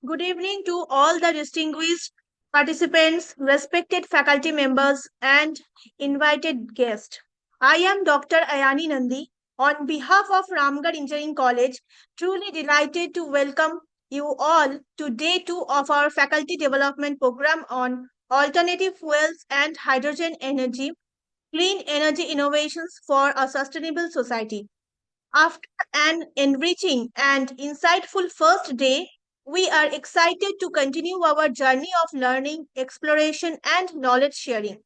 Good evening to all the distinguished participants, respected faculty members, and invited guests. I am Dr. Ayani Nandi. On behalf of Ramgarh Engineering College, truly delighted to welcome you all to day 2 of our faculty development program on alternative fuels and hydrogen energy, clean energy innovations for a sustainable society. After an enriching and insightful first day, we are excited to continue our journey of learning, exploration, and knowledge sharing.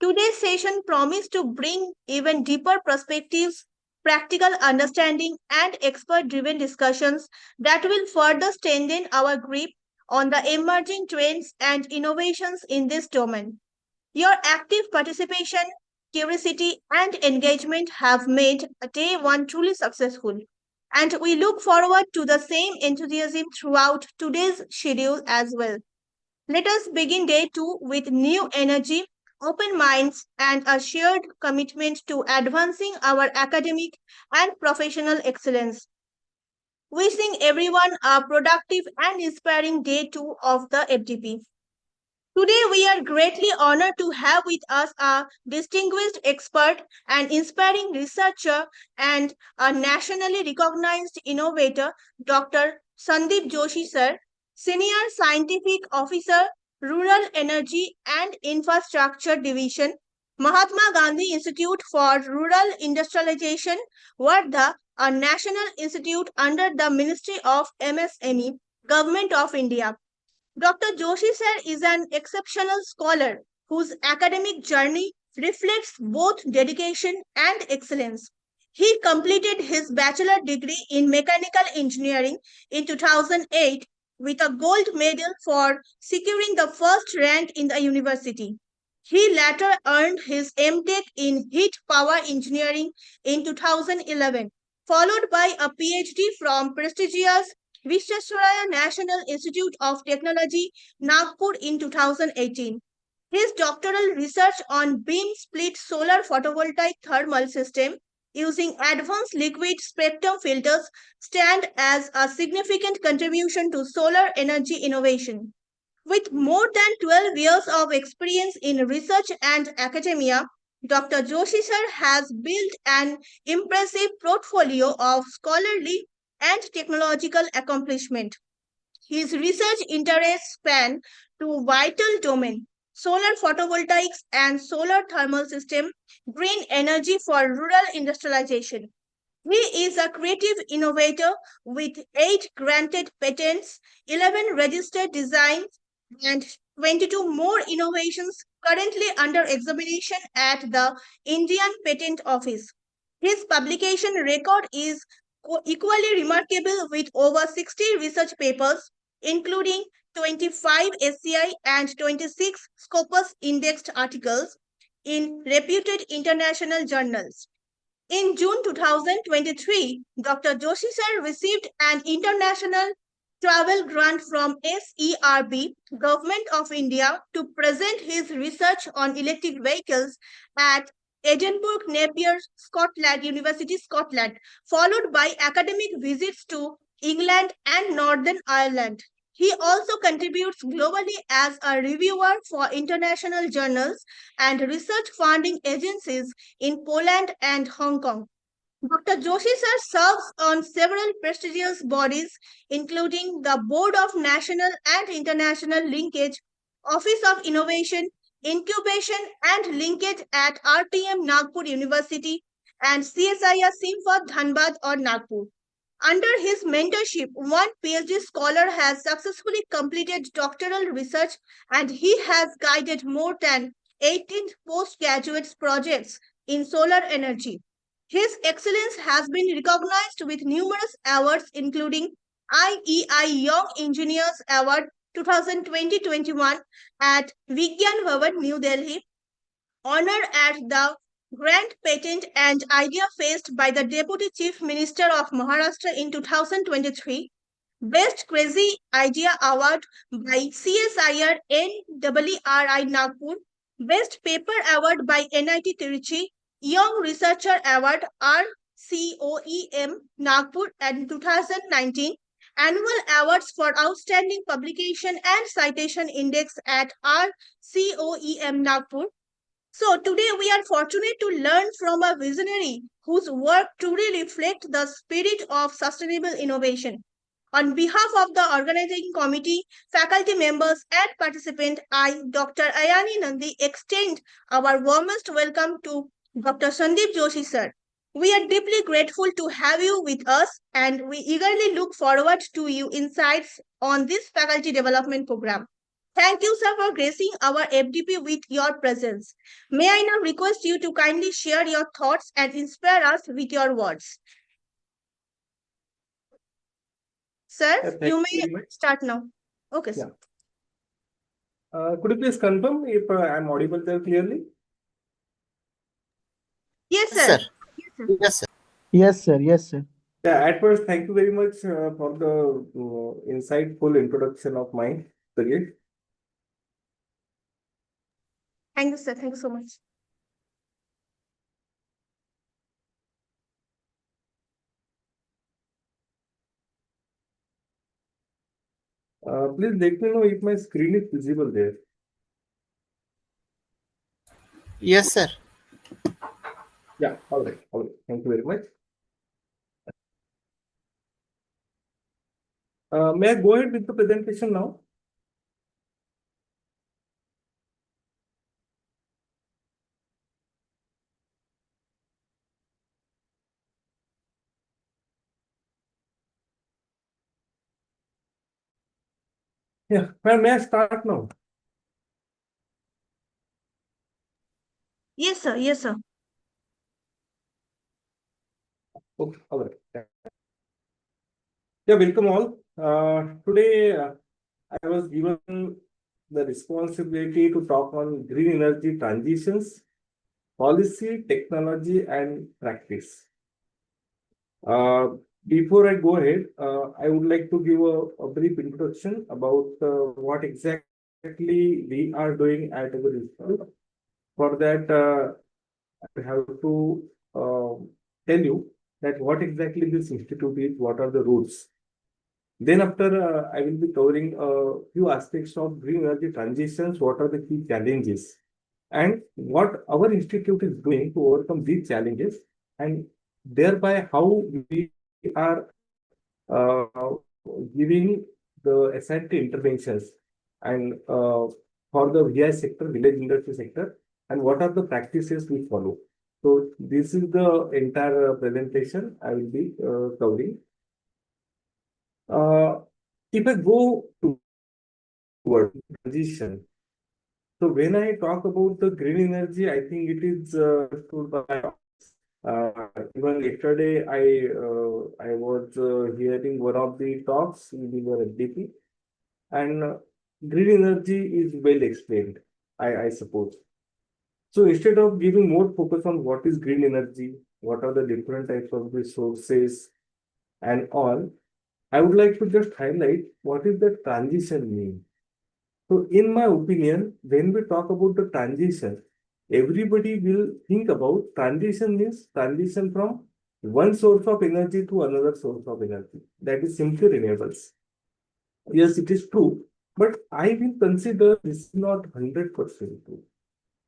Today's session promises to bring even deeper perspectives, practical understanding, and expert driven discussions that will further strengthen our grip on the emerging trends and innovations in this domain. Your active participation, curiosity, and engagement have made day one truly successful. And we look forward to the same enthusiasm throughout today's schedule as well. Let us begin day two with new energy, open minds, and a shared commitment to advancing our academic and professional excellence. Wishing everyone a productive and inspiring day two of the FDP. Today, we are greatly honored to have with us a distinguished expert, an inspiring researcher, and a nationally recognized innovator, Dr. Sandeep Joshi, sir, Senior Scientific Officer, Rural Energy and Infrastructure Division, Mahatma Gandhi Institute for Rural Industrialization, Wardha, a national institute under the Ministry of MSME, Government of India. Dr. Joshi sir is an exceptional scholar whose academic journey reflects both dedication and excellence. He completed his bachelor degree in mechanical engineering in 2008 with a gold medal for securing the first rank in the university. He later earned his MTech in heat power engineering in 2011, followed by a PhD from prestigious Visvesvaraya National Institute of Technology, Nagpur in 2018. His doctoral research on beam split solar photovoltaic thermal system using advanced liquid spectrum filters stand as a significant contribution to solar energy innovation. With more than 12 years of experience in research and academia, Dr. Joshi sir has built an impressive portfolio of scholarly and technological accomplishment. His research interests span to vital domains: solar photovoltaics and solar thermal system, green energy for rural industrialization. He is a creative innovator with 8 granted patents, 11 registered designs, and 22 more innovations currently under examination at the Indian Patent Office. His publication record is equally remarkable with over 60 research papers, including 25 SCI and 26 Scopus indexed articles in reputed international journals. In June 2023, Dr. Joshi sir received an international travel grant from SERB, Government of India, to present his research on electric vehicles at Edinburgh Napier Scotland University, Scotland, followed by academic visits to England and Northern Ireland. He also contributes globally as a reviewer for international journals and research funding agencies in Poland and Hong Kong. Dr. Joshi sir serves on several prestigious bodies, including the Board of National and International Linkage, Office of Innovation, Incubation and Linkage at RTM Nagpur University, and CSIR Simfat Dhanbad or Nagpur. Under his mentorship, one PhD scholar has successfully completed doctoral research and he has guided more than 18 postgraduate projects in solar energy. His excellence has been recognized with numerous awards, including IEI Young Engineers Award 2020-21 at Vigyan Bhavan, New Delhi, honor at the Grand Patent and Idea Fest by the Deputy Chief Minister of Maharashtra in 2023, Best Crazy Idea Award by CSIR NRRI Nagpur, Best Paper Award by NIT Tiruchi, Young Researcher Award RCOEM Nagpur in 2019, Annual Awards for Outstanding Publication and Citation Index at RCOEM Nagpur. So today we are fortunate to learn from a visionary whose work truly reflects the spirit of sustainable innovation. On behalf of the organizing committee, faculty members and participants, I, Dr. Ayani Nandi, extend our warmest welcome to Dr. Sandeep Joshi sir. We are deeply grateful to have you with us and we eagerly look forward to your insights on this faculty development program. Thank you, sir, for gracing our FDP with your presence. May I now request you to kindly share your thoughts and inspire us with your words. Sir, Thank you you may very much. start now. Okay, sir. Could you please confirm if I'm audible there clearly? Yes, Yes, sir. sir. Yes, sir. Yes, sir. Yes, sir. Yeah, at first, thank you very much for the insightful introduction of mine, Sajid. Thank you, sir. Thank you so much. Please let me know if my screen is visible there. Yes, sir. Yeah, all right, all right. Thank you very much. May I go ahead with the presentation now? Yeah, may I start now? Yes, sir. Yes, sir. Okay, all right. Yeah, welcome all. Today, I was given the responsibility to talk on green energy transitions, policy, technology, and practice. Before I go ahead, I would like to give a brief introduction about what exactly we are doing at our institute. For that, I have to tell you that what exactly this institute is, what are the rules. Then after, I will be covering a few aspects of green energy transitions, what are the key challenges, and what our institute is doing to overcome these challenges, and thereby how we are uh, giving the assigned interventions and for the VI sector, village industry sector, and what are the practices we follow. So this is the entire presentation I will be covering. If I go toward transition, so when I talk about the green energy, I think it is told by even yesterday I was hearing one of the talks in the FDP, and green energy is well explained, I suppose. So instead of giving more focus on what is green energy, what are the different types of resources and all, I would like to just highlight what is the transition mean. So in my opinion, when we talk about the transition, everybody will think about transition means transition from one source of energy to another source of energy. That is simply renewables. Yes, it is true, but I will consider this is not 100% true.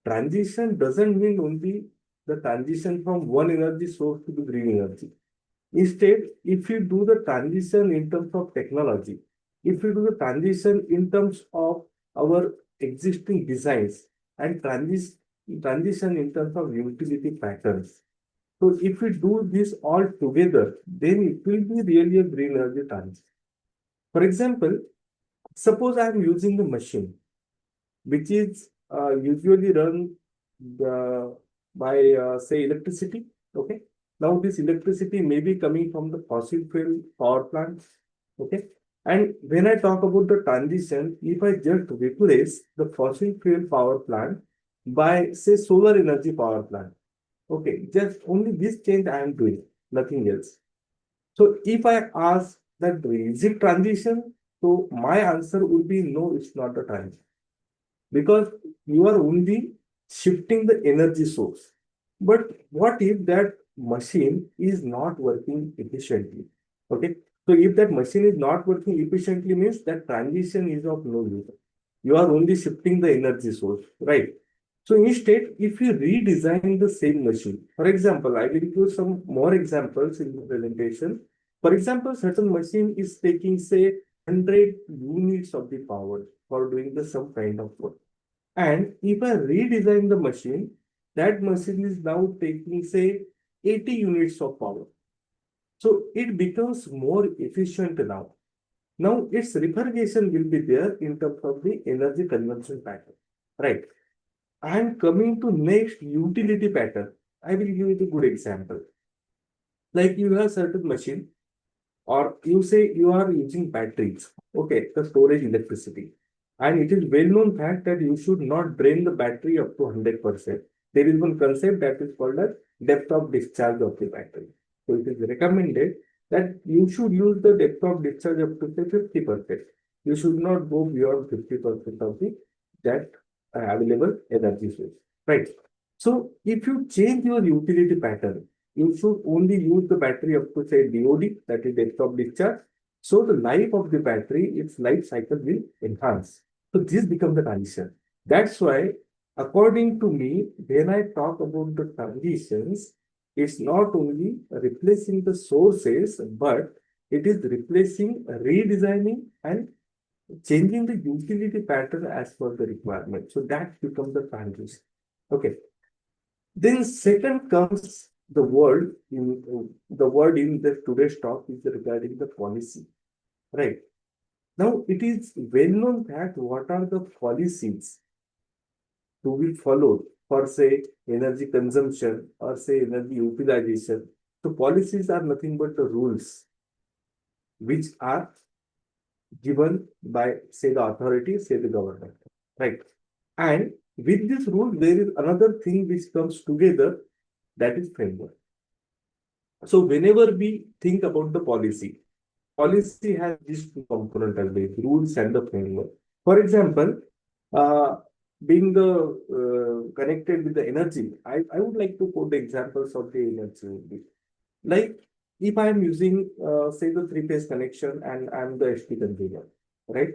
Transition doesn't mean only the transition from one energy source to the green energy. Instead, if you do the transition in terms of technology, if you do the transition in terms of our existing designs and transition in terms of utility patterns. So if we do this all together, then it will be really a green energy transition. For example, suppose I am using the machine, which is usually run by say electricity. Okay. Now this electricity may be coming from the fossil fuel power plants. Okay. And when I talk about the transition, if I just replace the fossil fuel power plant by say solar energy power plant, okay, just only this change I am doing, nothing else. So if I ask that is it transition, so my answer would be no, it's not a transition, because you are only shifting the energy source. But what if that machine is not working efficiently? Okay, So if that machine is not working efficiently, means that transition is of no use. You are only shifting the energy source, right? So instead, if you redesign the same machine, for example, I will give some more examples in the presentation. For example, certain machine is taking, say, 100 units of the power for doing the some kind of work. And if I redesign the machine, that machine is now taking, say, 80 units of power. So it becomes more efficient now. Now its refrigeration will be there in terms of the energy consumption pattern, right? I am coming to next utility pattern. I will give you a good example. Like you have certain machine, or you say you are using batteries, okay, the storage electricity. And it is well known fact that you should not drain the battery up to 100%. There is one concept that is called as depth of discharge of the battery. So it is recommended that you should use the depth of discharge up to say 50%. You should not go beyond 50% of the that available energy source, right? So if you change your utility pattern, you should only use the battery up to say DOD, that is depth of discharge. So the life of the battery, its life cycle will enhance. So this becomes the transition. That's why, according to me, when I talk about the transitions, it's not only replacing the sources, but it is replacing, redesigning, and changing the utility pattern as per the requirement. So that becomes the transition. Okay. Then second comes the word in the today's talk is regarding the policy, right? Now it is well known that what are the policies to be followed for say energy consumption or say energy utilization. So policies are nothing but the rules which are given by say the authority, say the government, right? And with this rule, there is another thing which comes together, that is framework. So whenever we think about the policy, policy has these two components always, rules and the framework. For example, uh, being the connected with the energy, I would like to quote the examples of the energy. Like if I am using say the three-phase connection and I am the ST consumer, right?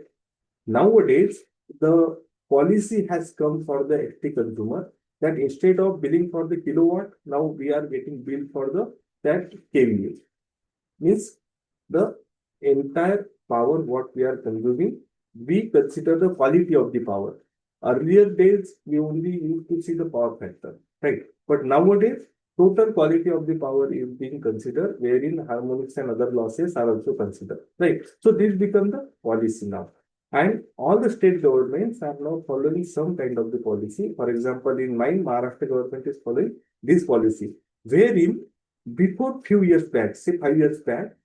Nowadays, the policy has come for the ST consumer that instead of billing for the kilowatt, now we are getting billed for the that kVA. Means the entire power what we are consuming, we consider the quality of the power. Earlier days, we only used to see the power factor, right? But nowadays, total quality of the power is being considered, wherein harmonics and other losses are also considered, right? So this becomes the policy now. And all the state governments are now following some kind of the policy. For example, in mine, Maharashtra government is following this policy, wherein before few years back, say 5 years back,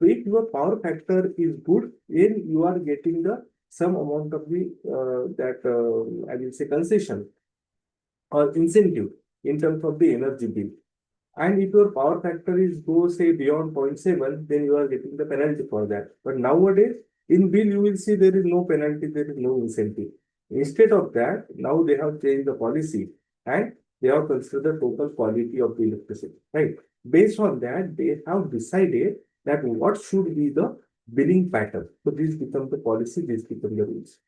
if your power factor is good, then you are getting the some amount of the I will say concession or incentive in terms of the energy bill. And if your power factor is go say beyond 0.7, then you are getting the penalty for that. But nowadays, in bill, you will see there is no penalty, there is no incentive. Instead of that, now they have changed the policy and they have considered the total quality of the electricity, right? Based on that, they have decided that what should be the billing pattern. So this becomes the policy, this becomes the rules.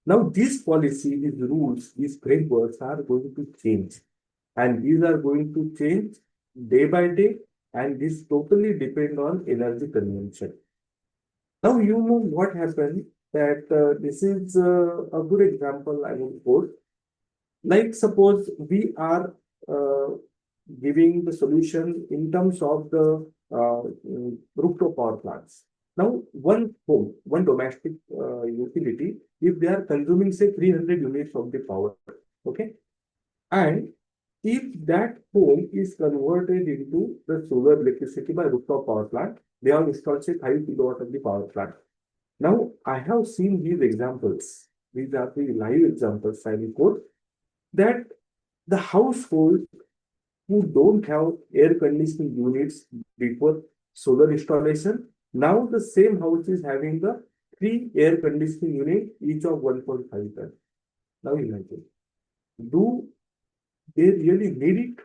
Now, this policy, these rules, these frameworks are going to change. And these are going to change day by day, and this totally depend on energy consumption. Now you know what happened that this is a good example I will quote. Like suppose we are giving the solution in terms of the rooftop power plants. Now one home, one domestic utility, if they are consuming say 300 units of the power, okay, and if that home is converted into the solar electricity by rooftop power plant, they have installed say 5 kilowatt of the power plant. Now, I have seen these examples. These are the live examples I will quote that the household who don't have air conditioning units before solar installation, now the same house is having the 3 air conditioning unit, each of 1.5 ton. Now imagine, do they really need it?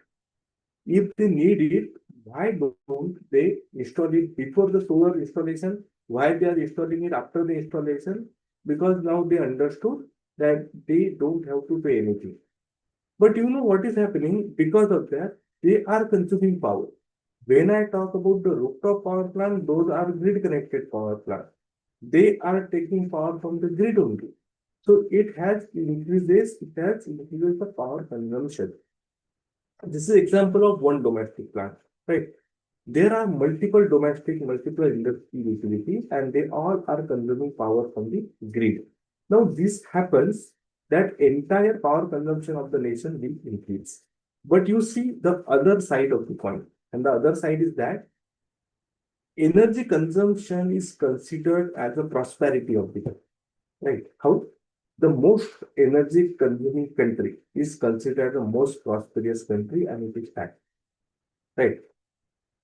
If they need it, why don't they install it before the solar installation? Why they are installing it after the installation? Because now they understood that they don't have to pay anything. But you know what is happening? Because of that, they are consuming power. When I talk about the rooftop power plant, those are grid connected power plant. They are taking power from the grid only. So it has increases the power consumption. This is example of one domestic plant, right? There are multiple industry utilities, and they all are consuming power from the grid. Now, this happens that entire power consumption of the nation will increase. But you see the other side of the coin, and the other side is that energy consumption is considered as a prosperity of the country, right? How? The most energy consuming country is considered the most prosperous country, and it is fact, right?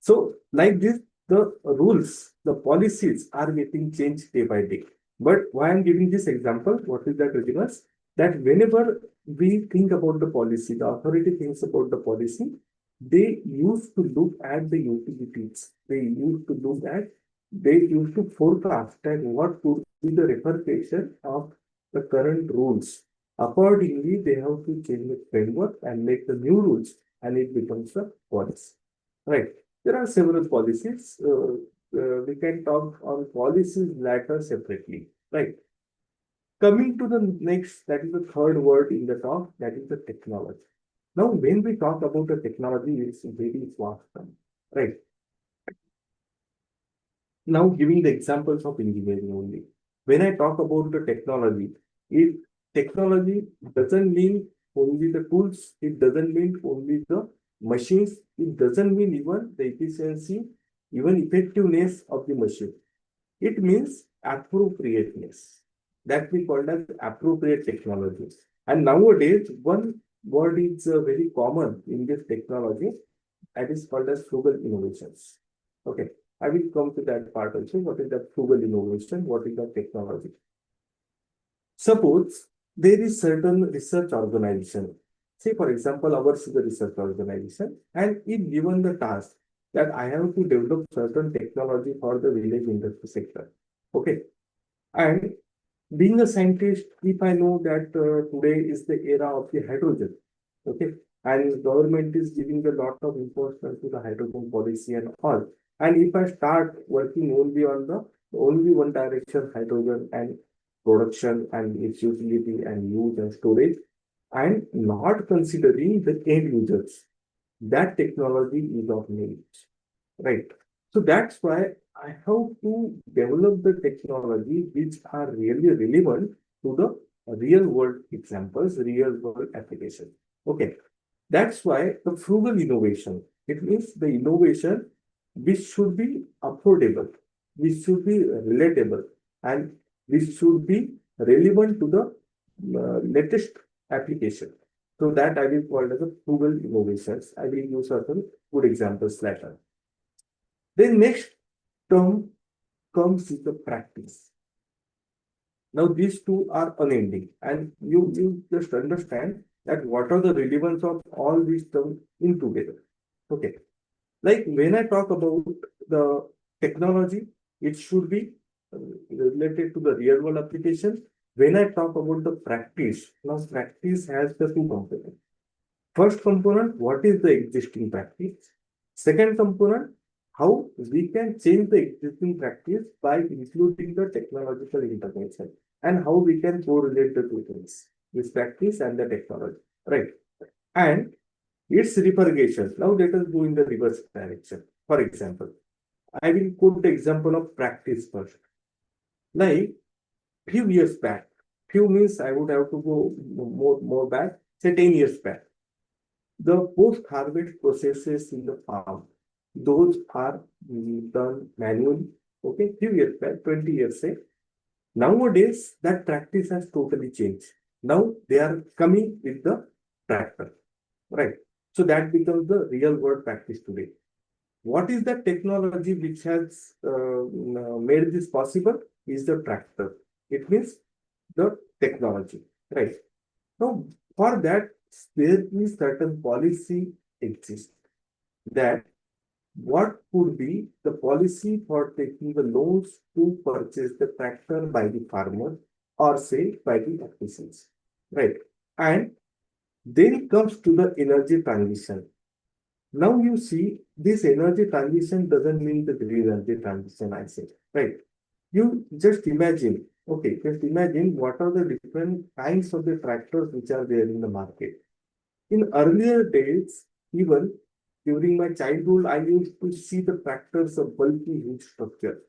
So, like this, the rules, the policies are getting changed day by day. But why I'm giving this example, what is that, Reginas? That whenever we think about the policy, the authority thinks about the policy, they used to look at the utilities. They used to forecast that what could be the repercussion of the current rules. Accordingly, they have to change the framework and make the new rules, and it becomes a policy. Right. There are several policies. We can talk on policies later separately. Right. Coming to the next, that is the third word in the talk, that is the technology. Now, when we talk about the technology, it's very vast, right? Now, giving the examples of engineering only. When I talk about the technology doesn't mean only the tools, it doesn't mean only the machines, it doesn't mean even the efficiency, even effectiveness of the machine. It means appropriateness. That we call as appropriate technology. And nowadays, one word is very common in this technology, that is called as frugal innovations. Okay, I will come to that part also. What is that frugal innovation? What is the technology? Suppose there is certain research organization. Say, for example, ours is a research organization, and if given the task that I have to develop certain technology for the village industry sector. Okay. And being a scientist, if I know that today is the era of the hydrogen, okay, and government is giving a lot of importance to the hydrogen policy and all, and if I start working only on the only one direction, hydrogen and production and its utility and use and storage, and not considering the end users, that technology is of need, right? So that's why I have to develop the technology which are really relevant to the real world examples, real world application. Okay. That's why the frugal innovation, it means the innovation which should be affordable, which should be relatable, and which should be relevant to the latest application. So that I will call as a frugal innovations. I will use certain good examples later. Then next term comes with the practice. Now these two are unending, and you just understand that what are the relevance of all these terms in together. Okay. Like when I talk about the technology, it should be related to the real world application. When I talk about the practice, now practice has the two components. First component, what is the existing practice? Second component, how we can change the existing practice by including the technological intervention, and how we can correlate the two things, this practice and the technology, right? And its repercussions. Now let us go in the reverse direction. For example, I will quote the example of practice first. Like few years back, few means I would have to go more back, say 10 years back. The post-harvest processes in the farm, those are done manually. Okay, few years back, 20 years say. Nowadays, that practice has totally changed. Now they are coming with the tractor, right? So that becomes the real world practice today. What is the technology which has made this possible? Is the tractor. It means the technology, right? Now, for that, there is certain policy exists that what could be the policy for taking the loans to purchase the tractor by the farmer or say by the artisans, right? And then comes to the energy transition. Now you see this energy transition doesn't mean the green energy transition, I say, right? You just imagine, okay, just imagine what are the different kinds of the tractors which are there in the market. In earlier days, even during my childhood, I used to see the tractors of bulky, huge structure.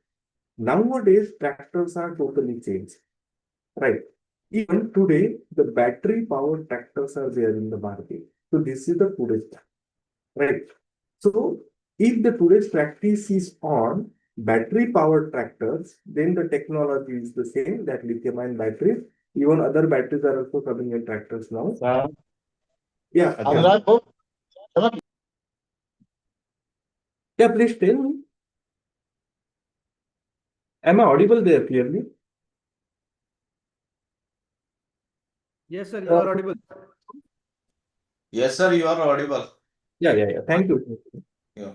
Nowadays, tractors are totally changed, right? Even today, the battery powered tractors are there in the market. So this is the today's right. So if the today's practice is on battery powered tractors, then the technology is the same that lithium ion batteries. Even other batteries are also coming in tractors now. Yeah, yeah, please tell me. Am I audible there clearly? Yes, sir, you are audible. Yes, sir, you are audible. Yeah. Thank you. Yeah.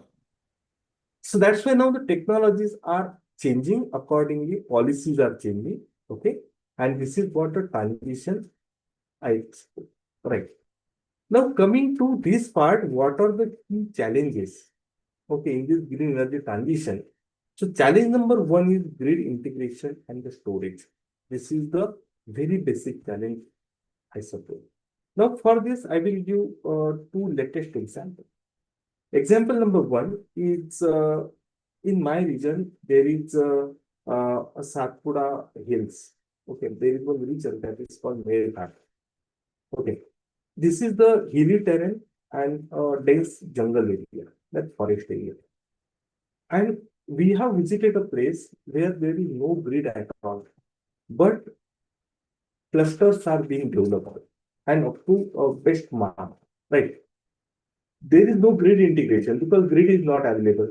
So that's why now the technologies are changing accordingly, policies are changing. Okay. And this is what the transition I right. Now coming to this part, what are the key challenges? Okay, in this green energy transition. So challenge number one is grid integration and the storage. This is the very basic challenge, I suppose. Now for this, I will give two latest examples. Example number one is in my region, there is a Satpura Hills. Okay, there is one region that is called Meerut. Okay, this is the hilly terrain and dense jungle area, that forest area. And we have visited a place where there is no grid at all, but clusters are being developed and up to best mark, right? There is no grid integration because grid is not available.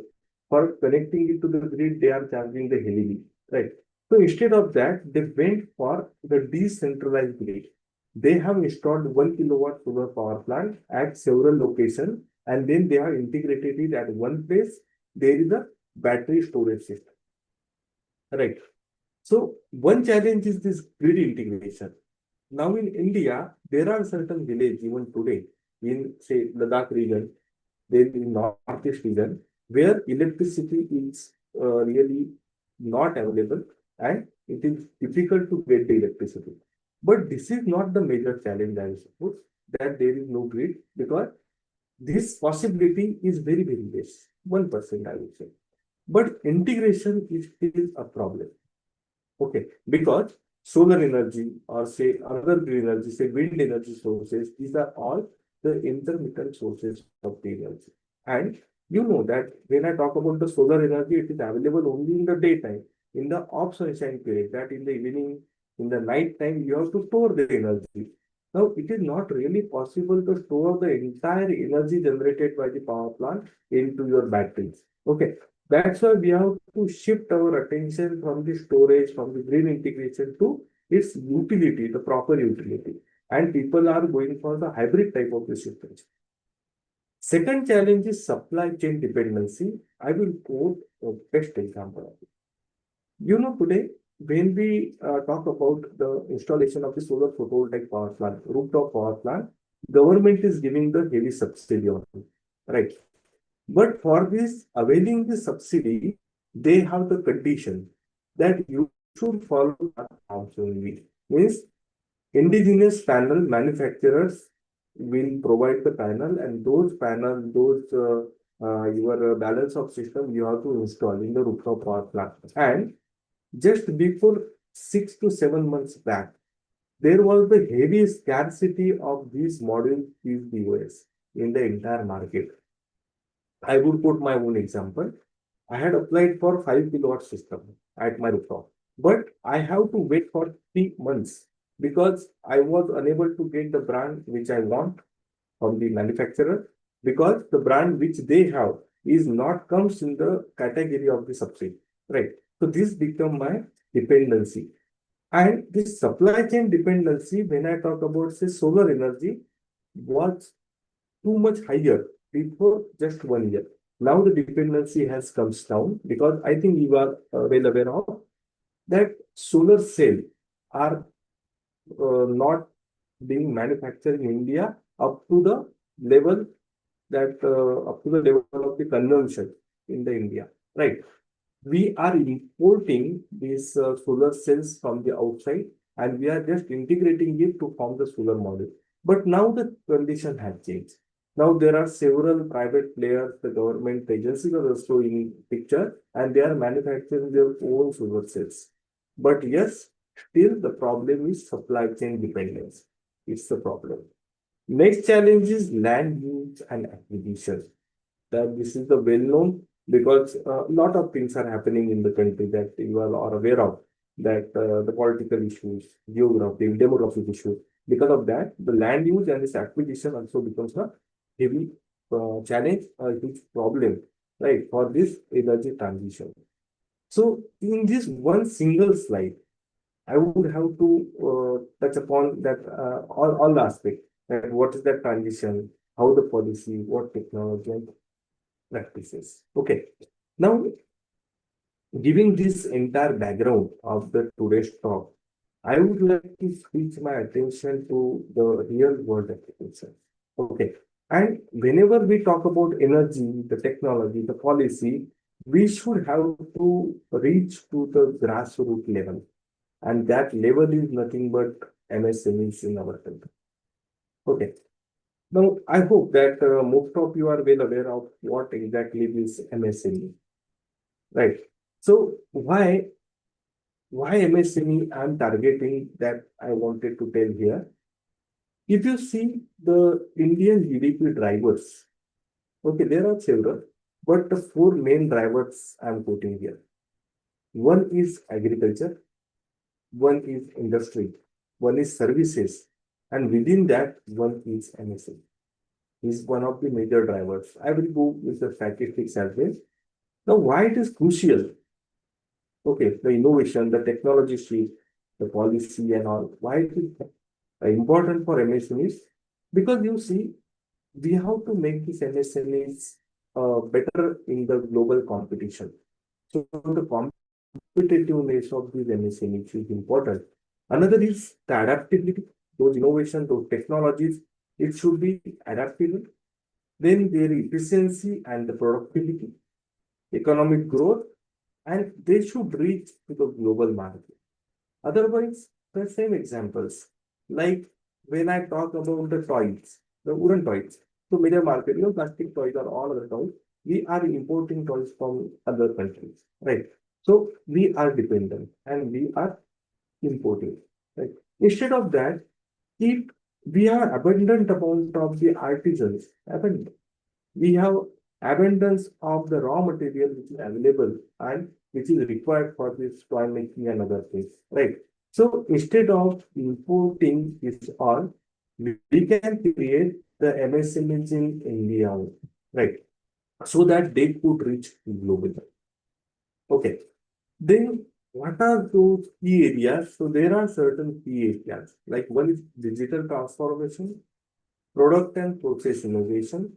For connecting it to the grid, they are charging the heavily, right? So instead of that, they went for the decentralized grid. They have installed 1 kilowatt solar power plant at several locations, and then they have integrated it at one place. There is a battery storage system, right? So one challenge is this grid integration. Now in India, there are certain villages even today in say Ladakh region, there in northeast region, where electricity is really not available and it is difficult to get the electricity. But this is not the major challenge, I suppose, that there is no grid because this possibility is very, very less, 1%, I would say. But integration is still a problem. Okay, because solar energy or say other green energy, say wind energy sources, these are all the intermittent sources of the energy. And you know that when I talk about the solar energy, it is available only in the daytime, in the off sunshine period, that in the evening, in the night time, you have to store the energy. Now, it is not really possible to store the entire energy generated by the power plant into your batteries. Okay, that's why we have to shift our attention from the storage, from the grid integration to its utility, the proper utility. And people are going for the hybrid type of the system. Second challenge is supply chain dependency. I will quote a best example of it. You know, today, when we talk about the installation of the solar photovoltaic power plant, rooftop power plant, government is giving the heavy subsidy on it, right? But for this availing the subsidy, they have the condition that you should follow that norms only. Means indigenous panel manufacturers will provide the panel, and those panels, your balance of system you have to install in the rooftop power plant. And just before 6 to 7 months back, there was the heavy scarcity of these modules, these POS in the entire market. I would put my own example. I had applied for 5 kilowatt system at my rooftop, but I have to wait for 3 months because I was unable to get the brand which I want from the manufacturer because the brand which they have is not comes in the category of the subsidy, right? So this become my dependency. And this supply chain dependency, when I talk about say solar energy, was too much higher before just 1 year. Now the dependency has comes down because I think you are well aware of that solar cell are not being manufactured in India up to the level up to the level of the consumption in the India, right? We are importing these solar cells from the outside and we are just integrating it to form the solar module. But now the condition has changed. Now there are several private players, the government agencies are also in picture and they are manufacturing their own solar cells. But yes, still the problem is supply chain dependence. It's the problem. Next challenge is land use and acquisition. That this is the well known because a lot of things are happening in the country that you all are aware of. That the political issues, geography, demographic issues. Because of that, the land use and its acquisition also becomes a heavy challenge, a huge problem, right, for this energy transition. So, in this one single slide, I would have to touch upon that all aspects. That what is that transition, how the policy, what technology, and practices. Okay. Now, giving this entire background of the today's talk, I would like to switch my attention to the real world application. Okay. And whenever we talk about energy, the technology, the policy, we should have to reach to the grassroots level. And that level is nothing but MSMEs in our country. Okay. Now, I hope that most of you are well aware of what exactly is MSME, right? So why MSME I'm targeting that I wanted to tell here. If you see the Indian GDP drivers, okay, there are several, but the four main drivers I'm putting here. One is agriculture, one is industry, one is services, and within that, one is MSME. Is one of the major drivers. I will go with the statistics as well. Now, why it is crucial? Okay, the innovation, the technology shift, the policy and all. Why it is important for MSMEs? Because you see, we have to make these MSMEs better in the global competition. So the competitiveness of these MSMEs is important. Another is the adaptability. Those innovations, those technologies, it should be adaptable. Then their efficiency and the productivity, economic growth, and they should reach to the global market. Otherwise, the same examples, like when I talk about the toys, the wooden toys, so major market, plastic toys are all other toys. We are importing toys from other countries, right? So we are dependent and we are importing, right? Instead of that, if we are abundant amount of the artisans, abundant, we have abundance of the raw material which is available and which is required for this toy making and other things, right? So instead of importing this all, we can create the MSMEs in India, right? So that they could reach globally. Okay. Then what are those key areas? So there are certain key areas, like one is digital transformation, product and process innovation,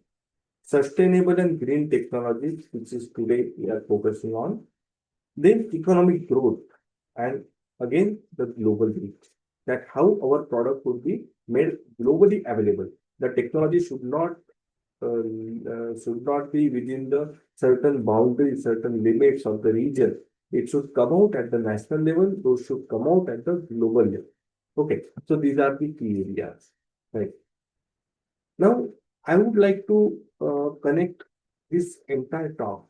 sustainable and green technologies, which is today we are focusing on, then economic growth, and again the global reach. That how our product would be made globally available. The technology should not be within the certain boundaries, certain limits of the region. It should come out at the national level. Those should come out at the global level. Okay, so these are the key areas, right? Now, I would like to connect this entire talk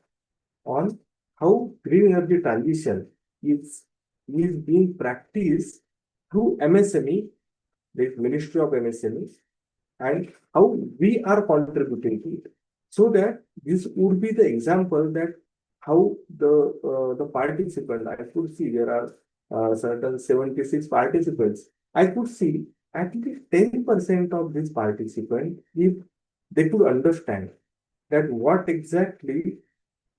on how green energy transition is being practiced through MSME, the Ministry of MSME, and how we are contributing to it. So that this would be the example that how the participant, I could see there are certain 76 participants. I could see at least 10% of these participants, if they could understand that what exactly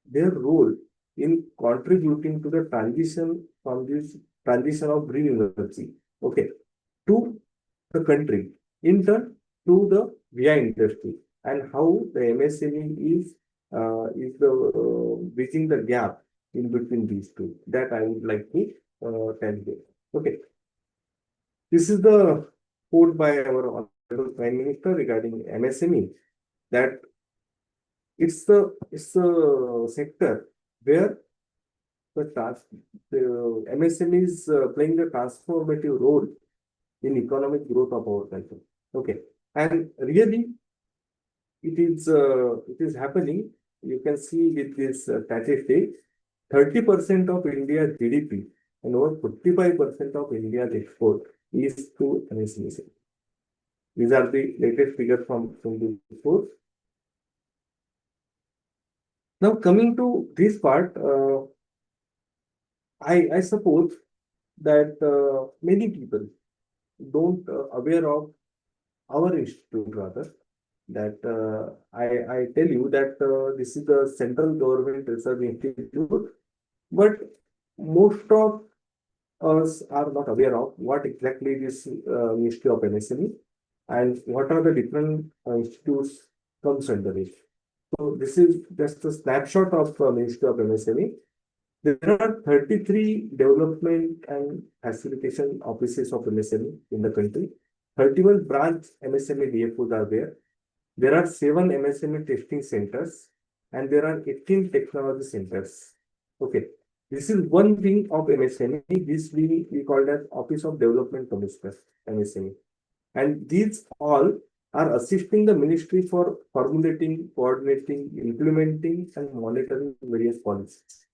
their role in contributing to the transition from this transition of green energy, okay, to the country, in turn to the VI industry, and how the MSME is is the bridging the gap in between these two. That I would like to tell you. Okay. This is the quote by our Honorable Prime Minister regarding MSME, that it's the sector where the MSME is playing a transformative role in economic growth of our country. Okay, and really it is happening. You can see with this statistic, 30% of India's GDP and over 45% of India's export is to MSME. These are the latest figures from the report. Now coming to this part, I suppose that many people don't aware of our institute rather, that I tell you that this is the Central Government Research Institute, but most of us are not aware of what exactly this Ministry of MSME and what are the different institutes comes under it. So this is just a snapshot of Ministry of MSME. There are 33 development and facilitation offices of MSME in the country. 31 branch MSME DFOs are there. There are 7 MSME testing centers and there are 18 technology centers. Okay. This is one wing of MSME. This wing we call as Office of Development Commissioner, MSME. And these all are assisting the ministry for formulating, coordinating, implementing, and monitoring various policies.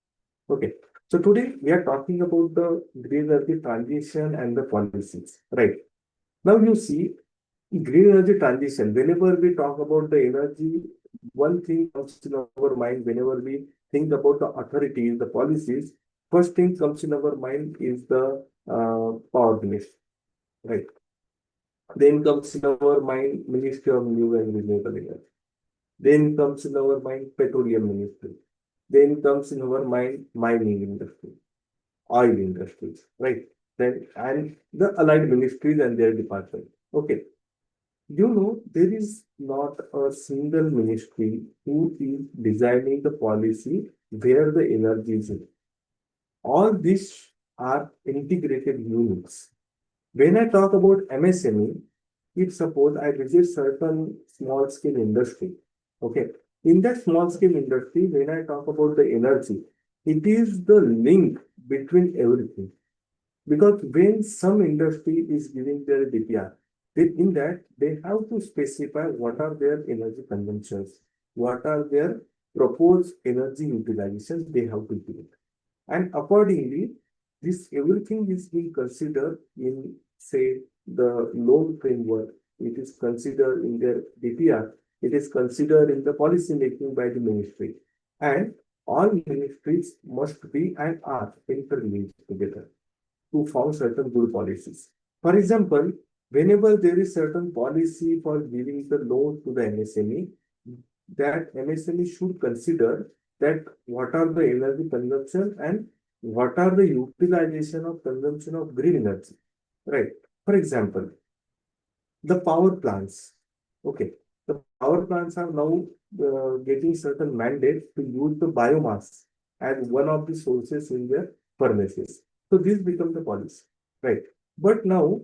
Okay. So today we are talking about the green energy transition and the policies, right? Now you see green energy transition. Whenever we talk about the energy, one thing comes in our mind whenever we think about the authorities, the policies. First thing comes in our mind is the power ministry, right? Then comes in our mind Ministry of New and Renewable Energy. Then comes in our mind Petroleum Ministry. Then comes in our mind mining industry, oil industries, right? Then and the allied ministries and their department. Okay. You know, there is not a single ministry who is designing the policy where the energy is in. All these are integrated units. When I talk about MSME, if suppose I visit certain small scale industry, okay, in that small scale industry, when I talk about the energy, it is the link between everything. Because when some industry is giving their DPR, in that they have to specify what are their energy consumptions, what are their proposed energy utilizations they have to do it. And accordingly, this everything is being considered in, say, the loan framework. It is considered in their DPR. It is considered in the policy making by the ministry. And all ministries must be and are interlinked together to form certain good policies. For example, whenever there is certain policy for giving the loan to the MSME, that MSME should consider that what are the energy consumption and what are the utilization of consumption of green energy, right? For example, the power plants. Okay, the power plants are now getting certain mandate to use the biomass as one of the sources in their furnaces. So this becomes the policy, right? But now,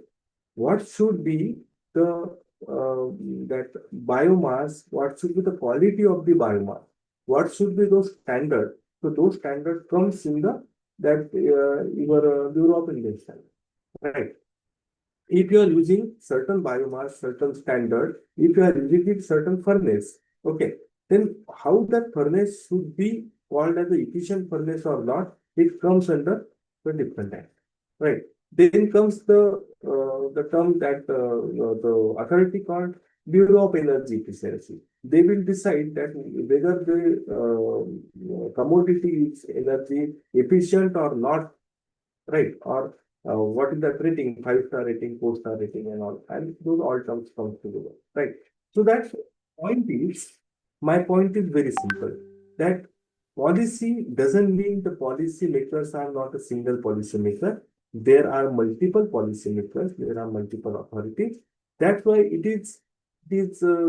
what should be the that biomass? What should be the quality of the biomass? What should be those standards? So those standards comes in the that your European nation, right? If you are using certain biomass, certain standard, if you are using it certain furnace, okay, then how that furnace should be called as the efficient furnace or not, it comes under the different act, right? Then comes the term that the authority called Bureau of Energy Efficiency. They will decide that whether the commodity is energy efficient or not, right? Or what is that rating, 5-star rating, 4-star rating, and all, and those all terms come together, right? So that my point is very simple, that policy doesn't mean the policy makers are not a single policy maker. There are multiple policy makers, there are multiple authorities. That's why it is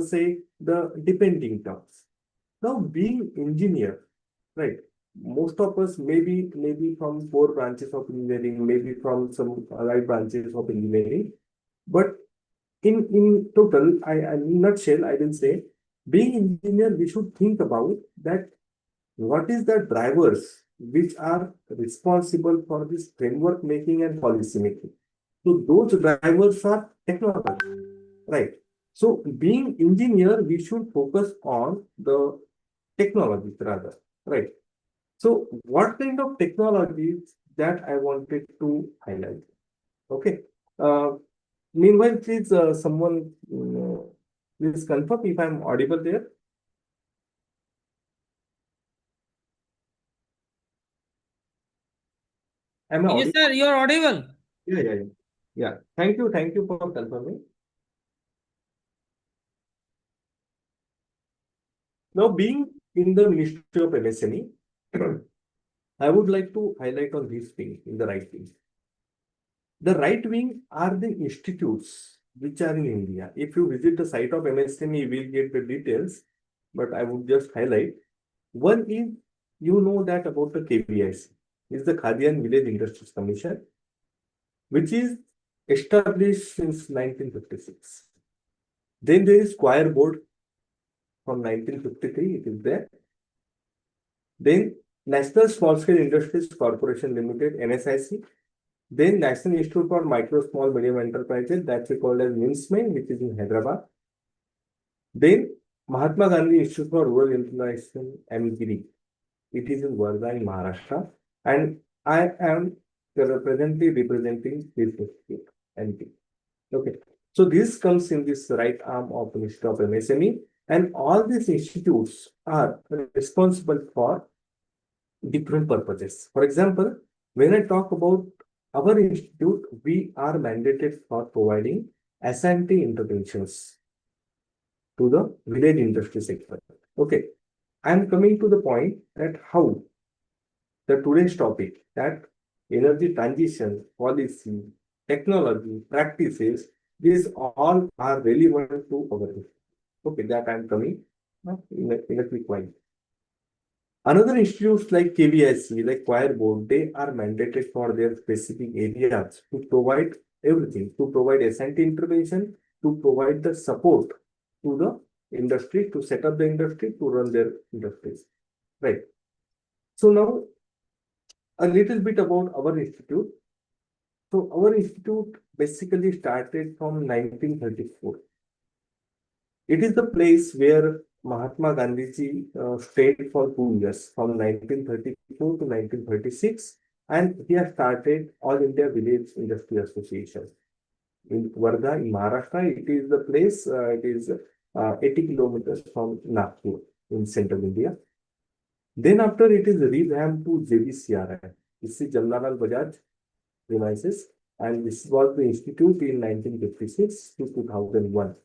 say the depending terms. Now, being engineer, right? Most of us maybe from four branches of engineering, maybe from some allied branches of engineering, but in total, in nutshell, I will say, being engineer, we should think about that what is the drivers which are responsible for this framework making and policy making. So those drivers are technology, right? So being engineer, we should focus on the technologies rather, right? So what kind of technologies that I wanted to highlight? Okay. Uh, Meanwhile, please, someone, please confirm if I'm audible there. Am I Yes, audible? sir, you are audible. Yeah. Yeah. Thank you for confirming. Now, being in the Ministry of MSME, I would like to highlight on this thing in the right wing. The right wing are the institutes which are in India. If you visit the site of MSME, you will get the details, but I would just highlight. One is, you know that about the KVIC, is the Khadi and Village Industries Commission, which is established since 1956. Then there is Choir Board from 1953, it is there. Then National Small Scale Industries Corporation Limited, NSIC. Then National Institute for Micro, Small, Medium Enterprises, that's called as NIMSME, which is in Hyderabad. Then Mahatma Gandhi Institute for Rural International, MGIRI. It is in Wardha in Maharashtra. And I am presently representing this institute, MP. Okay. So this comes in this right arm of the Ministry of MSME, and all these institutes are responsible for different purposes. For example, when I talk about our institute, we are mandated for providing S&T interventions to the village industry sector. Okay, I am coming to the point that how the today's topic, that energy transition, policy, technology, practices, these all are relevant to our institute. Okay, that I am coming in a quick while. Another institutes like KVIC, like Choir Board, they are mandated for their specific areas to provide everything, to provide S&T intervention, to provide the support to the industry, to set up the industry, to run their industries. Right. So now a little bit about our institute. So our institute basically started from 1934. It is the place where Mahatma Gandhi stayed for 2 years, from 1934 to 1936, and he has started All India Village Industry Association in Wardha in Maharashtra. It is the place. It is 80 kilometers from Nagpur in central India. Then after it is revamped to JVCRI. This is Jamnalal Bajaj premises, and this was the institute in 1956 to 2001.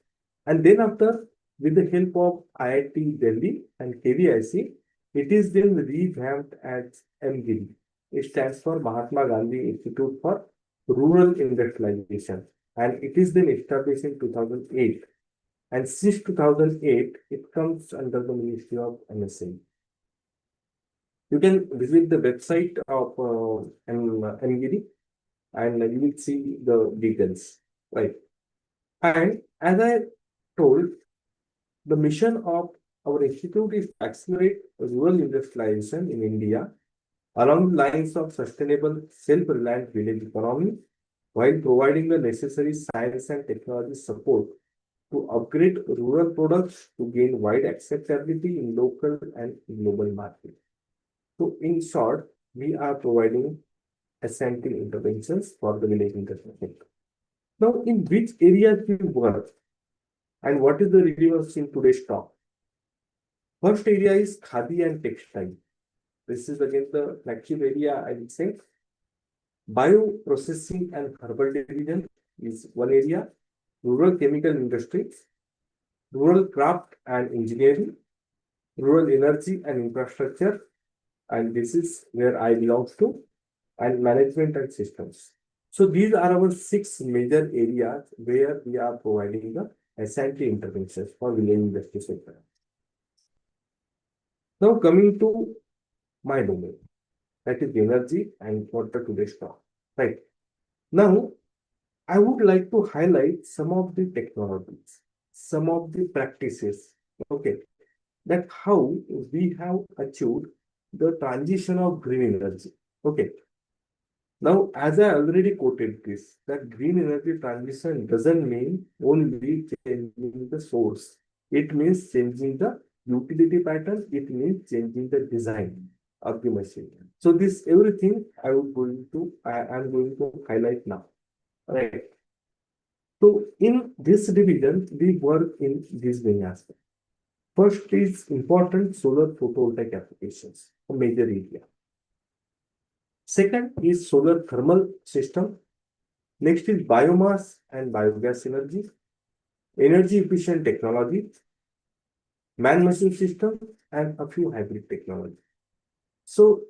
And then after, with the help of IIT Delhi and KVIC, it is then revamped as MGIRI. It stands for Mahatma Gandhi Institute for Rural Industrialization, and it is then established in 2008. And since 2008, it comes under the Ministry of MSME. You can visit the website of MGIRI, and you will see the details, right? And as I told, the mission of our institute is to accelerate rural industrialization in India along the lines of sustainable, self-reliant village economy, while providing the necessary science and technology support to upgrade rural products to gain wide acceptability in local and global markets. So in short, we are providing S&T interventions for the village industry sector. Now, in which areas we work and what is the relevance in today's talk? First area is Khadi and textile. This is again the flagship area, I will say. Bioprocessing and herbal division is one area. Rural chemical industries, rural craft and engineering, rural energy and infrastructure, and this is where I belong to, and management and systems. So these are our 6 major areas where we are providing the S&T interventions for village industry sector. Now coming to my domain, that is energy and what the today's talk. Right. Now, I would like to highlight some of the technologies, some of the practices, okay, that how we have achieved the transition of green energy. Okay. Now, as I already quoted this, that green energy transition doesn't mean only changing the source. It means changing the utility pattern. It means changing the design of the machine. So this everything I am going to highlight now. Right. So in this division, we work in these many aspects. First is important solar photovoltaic applications, a major area. Second is solar thermal system. Next is biomass and biogas energy efficient technology, man-machine system, and a few hybrid technology. So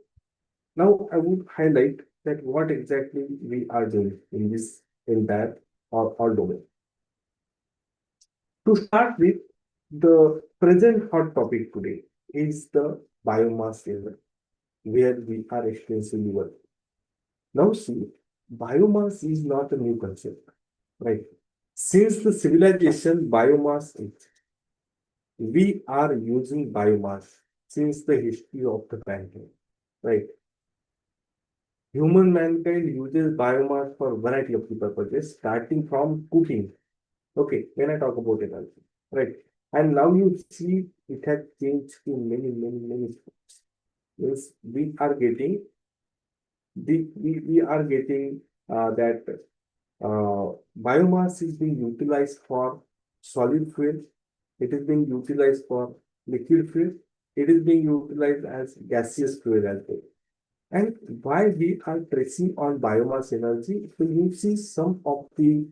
now I would highlight that what exactly we are doing in this entire or domain. To start with, the present hot topic today is the biomass level, where we are extensively working. Now see, biomass is not a new concept, right? Since the civilization, biomass is. We are using biomass since the history of the mankind, right? Human mankind uses biomass for a variety of the purposes, starting from cooking. Okay, when I talk about energy, right? And now you see it has changed in many forms. Means we are getting that biomass is being utilized for solid fuel. It is being utilized for liquid fuel. It is being utilized as gaseous fuel as well. And why we are tracing on biomass energy, so you see some of the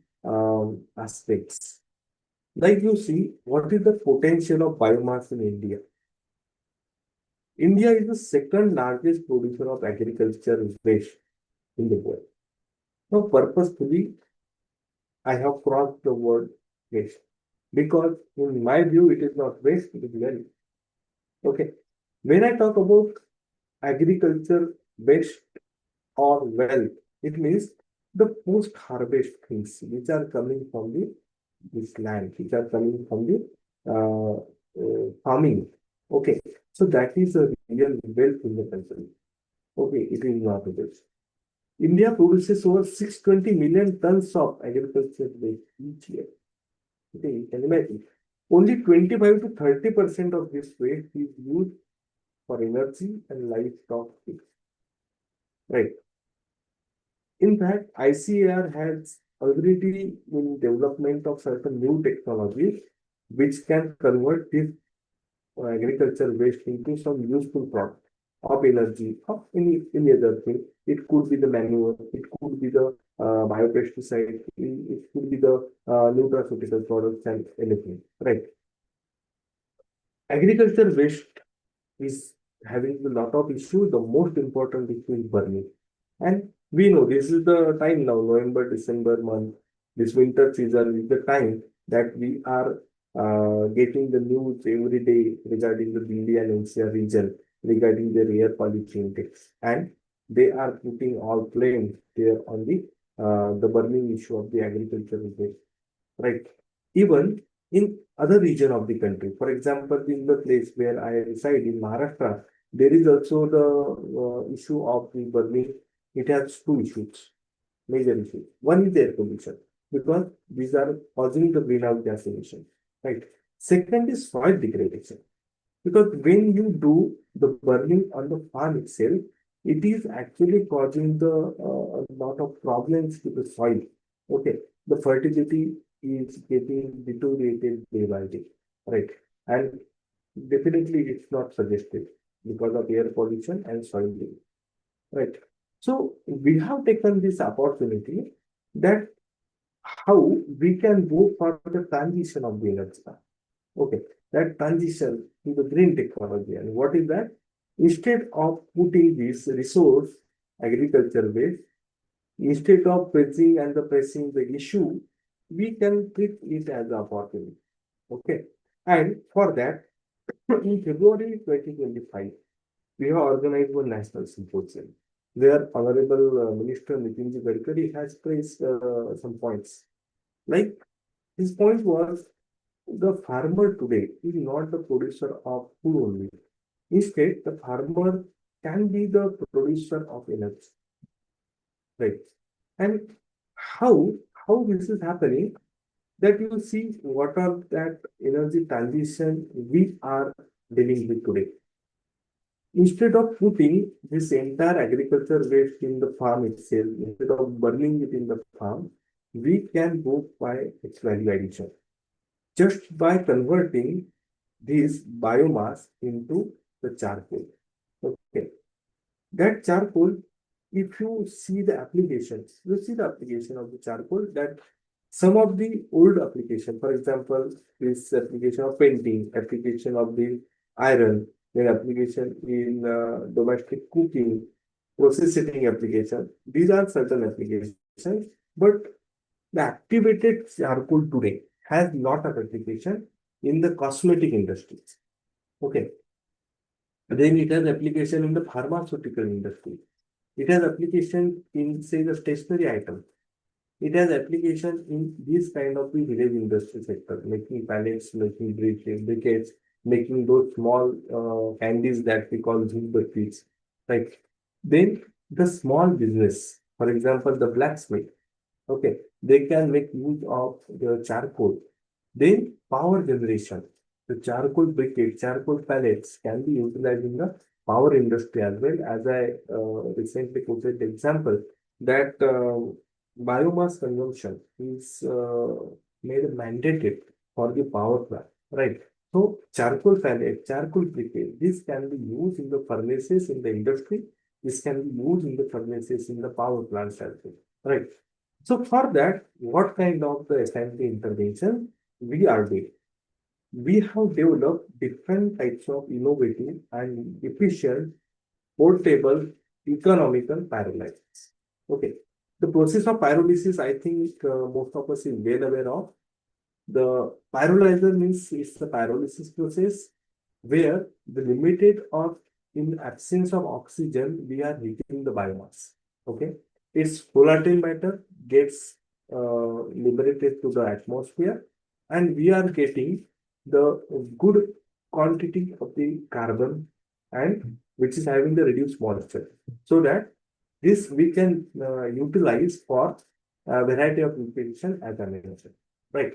aspects. Like you see, what is the potential of biomass in India? India is the second largest producer of agriculture waste in the world. Now, purposefully, I have crossed the word waste because, in my view, it is not waste, it is value. Okay. When I talk about agriculture waste or wealth, it means the post-harvest things which are coming from this land, which are coming from the farming. Okay, so that is a real wealth in the country. Okay, it is not a waste. India produces over 620 million tons of agricultural waste each year. Okay, you can imagine. Only 25 to 30% of this waste is used for energy and livestock feed. Right. In fact, ICAR has already in development of certain new technologies which can convert this agriculture waste into some useful product of energy of any other thing. It could be the manure, it could be the biopesticide, it could be the nutraceutical products and anything. Right. Agriculture waste is having a lot of issues. The most important issue is burning. And we know this is the time now, November, December month, this winter season is the time that we are getting the news every day regarding the Delhi and NCR region regarding their air pollution index. And they are putting all blame there on the burning issue of the agricultural waste. Right. Even in other region of the country, for example, in the place where I reside in Maharashtra, there is also the issue of the burning. It has two issues, major issues. One is air pollution, because these are causing the greenhouse gas emission, right? Second is soil degradation, because when you do the burning on the farm itself, it is actually causing the a lot of problems to the soil. Okay, the fertility is getting deteriorated day by day, right? And definitely it's not suggested because of air pollution and soil degradation, right? So we have taken this opportunity that how we can go for the transition of the energy. Okay, that transition to the green technology. And what is that? Instead of putting this resource, agriculture waste, instead of pressing the issue, we can treat it as an opportunity. Okay, and for that, In February 2025, we have organized one national symposium where Honorable Minister Nitinji Gadkari has placed some points. Like his point was the farmer today is not the producer of food only. Instead, the farmer can be the producer of energy, right? And how this is happening? That you see what are that energy transition we are dealing with today. Instead of putting this entire agriculture waste in the farm itself, instead of burning it in the farm, we can go by its value addition. Just by converting this biomass into the charcoal. Okay. That charcoal, if you see the applications, you see the application of the charcoal that some of the old application, for example, this application of painting, application of the iron, then application in domestic cooking, process heating application. These are certain applications, but the activated charcoal today has lot of application in the cosmetic industries. Okay. Then it has application in the pharmaceutical industry. It has application in, say, the stationery item. It has application in this kind of the village industry sector, making pallets, making briquettes, making those small candies that we call jhumbattis, right? Then the small business, for example, the blacksmith, okay, they can make use of the charcoal. Then power generation, the charcoal briquette, charcoal pellets can be utilized in the power industry as well. As I recently quoted the example that biomass consumption is made mandated for the power plant, right? So charcoal pellet, charcoal briquette, this can be used in the furnaces in the industry. This can be used in the furnaces in the power plants as well, right? So for that, what kind of the SNP intervention we are doing? We have developed different types of innovative and efficient, portable, economical pyrolysis. Okay. The process of pyrolysis, I think most of us is well aware of. The pyrolyzer means it's the pyrolysis process where the limited or in absence of oxygen, we are heating the biomass. Okay. Its volatile matter gets liberated to the atmosphere and we are getting the good quantity of the carbon and which is having the reduced moisture so that this we can utilize for a variety of application as I mentioned, right?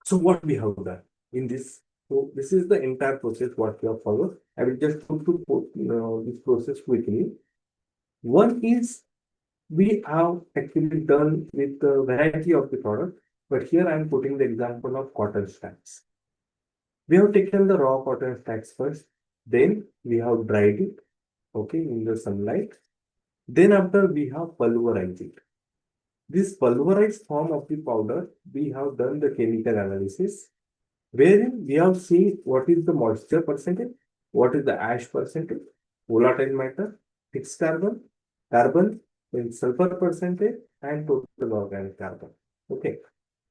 So what we have done in this, so this is the entire process what we have followed. I will just go through this process quickly. One is we have actually done with the variety of the product, but here I am putting the example of cotton stacks. We have taken the raw cotton stacks first, then we have dried it, okay, in the sunlight. Then after we have pulverized it. This pulverized form of the powder, we have done the chemical analysis, wherein we have seen what is the moisture percentage, what is the ash percentage, volatile matter, fixed carbon, carbon, then sulfur percentage, and total organic carbon. Okay.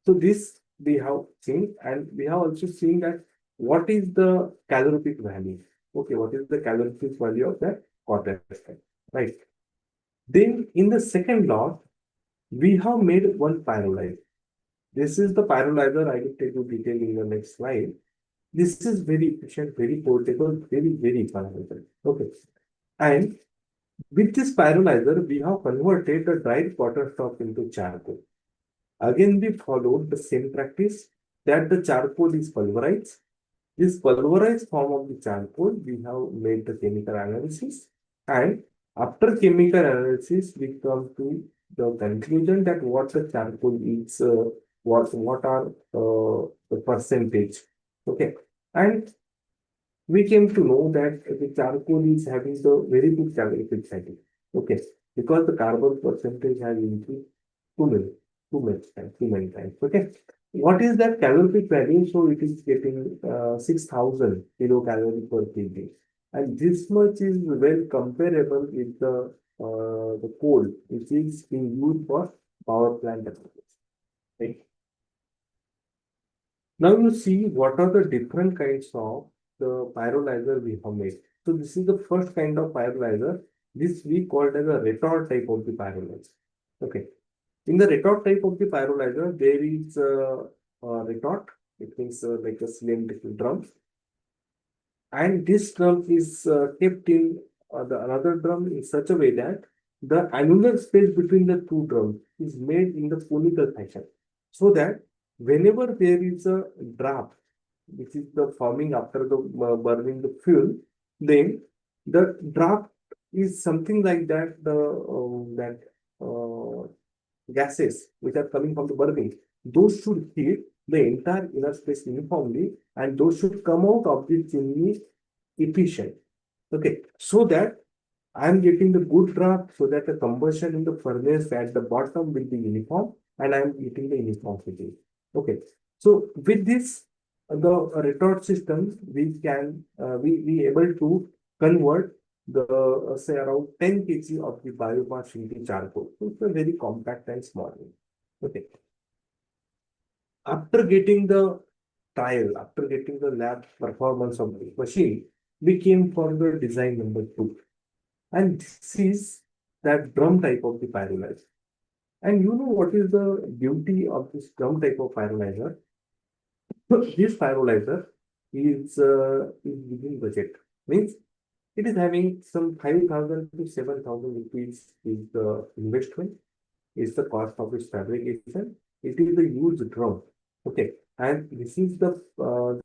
So this we have seen, and we have also seen that what is the calorific value. Okay, what is the calorific value of that cotton stack, right? Then in the second lot, we have made one pyrolyzer. This is the pyrolyzer. I will take you detail in the next slide. This is very efficient, very portable, very pyrolyzer. Okay. And with this pyrolyzer, we have converted the dried cotton stalk into charcoal. Again, we followed the same practice that the charcoal is pulverized. This pulverized form of the charcoal, we have made the chemical analysis. And after chemical analysis, we come to the conclusion that what the charcoal is, what are the percentage. Okay. And we came to know that the charcoal is having the very good calorific cycle. Okay. Because the carbon percentage has increased too many times. Okay. What is that calorific value? So it is getting 6,000 kilocalorie per kg. And this much is well comparable with the coal, which is being used for power plant applications. Right? Now you see what are the different kinds of the pyrolyzer we have made. So this is the first kind of pyrolyzer. This we called as a retort type of the pyrolyzer. Okay. In the retort type of the pyrolyzer, there is a retort. It means like a cylindrical drum, and this drum is kept in the another drum in such a way that the annular space between the two drums is made in the conical fashion, so that whenever there is a draft, which is the forming after the burning the fuel, then the draft is something like that. That uh, gases which are coming from the burning, those should heat the entire inner space uniformly, and those should come out of the chimney efficient. Okay, so that I am getting the good draft, so that the combustion in the furnace at the bottom will be uniform, and I am getting the uniformity. Okay, so with this, the retort system, we can we able to convert the say around 10 kg of the biomass into charcoal. So it's a very compact and small. Okay, after getting the trial, after getting the lab performance of the machine, we came for the design number 2. And this is that drum type of the pyrolyzer. And you know what is the beauty of this drum type of pyrolyzer? So this pyrolyzer is within budget. Means it is having some 5,000 to 7,000 rupees is the investment, is the cost of its fabrication. It is a huge drum. Okay. And this is the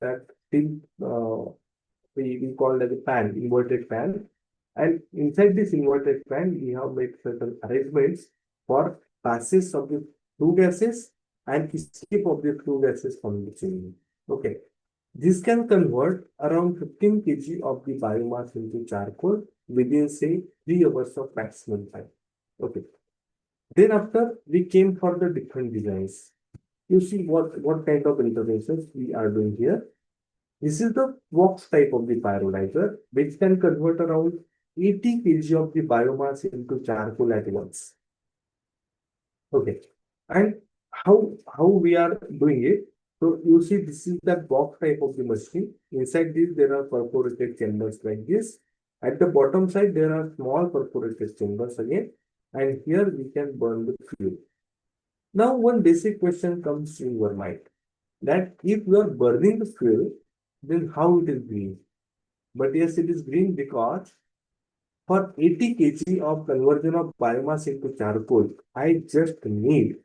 that thing we call as a pan, inverted pan. And inside this inverted pan, we have made certain arrangements for passes of the flue gases and escape of the flue gases from the chimney. Okay. This can convert around 15 kg of the biomass into charcoal within, say, 3 hours of maximum time. Okay. Then after we came for the different designs. You see what kind of interventions we are doing here. This is the box type of the pyrolyzer, which can convert around 80 kg of the biomass into charcoal at once. Okay. And how we are doing it? So you see, this is that box type of the machine. Inside this, there are perforated chambers like this. At the bottom side, there are small perforated chambers again. And here we can burn the fuel. Now, one basic question comes in your mind, that if you are burning the fuel, then how it is green? But yes, it is green because for 80 kg of conversion of biomass into charcoal, I just need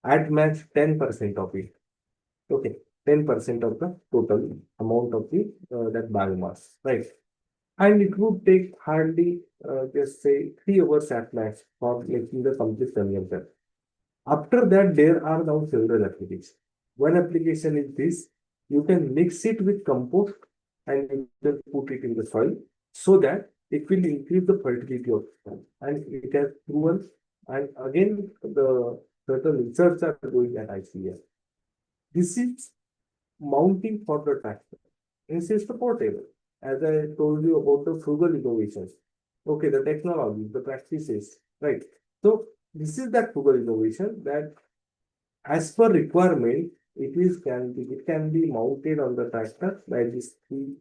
at max 10% of it. Okay, 10% of the total amount of the that biomass, right? And it would take hardly just say 3 hours at max for making the complete conversion. After that, there are now several applications. One application is this: you can mix it with compost and you can put it in the soil, so that it will increase the fertility of the soil. And it has proven, and again, the certain research are going at ICF. This is mounting for the tractor. This is the portable. As I told you about the frugal innovations. Okay, the technology, the practices, right? So this is that frugal innovation that, as per requirement, it can be mounted on the tractor by this three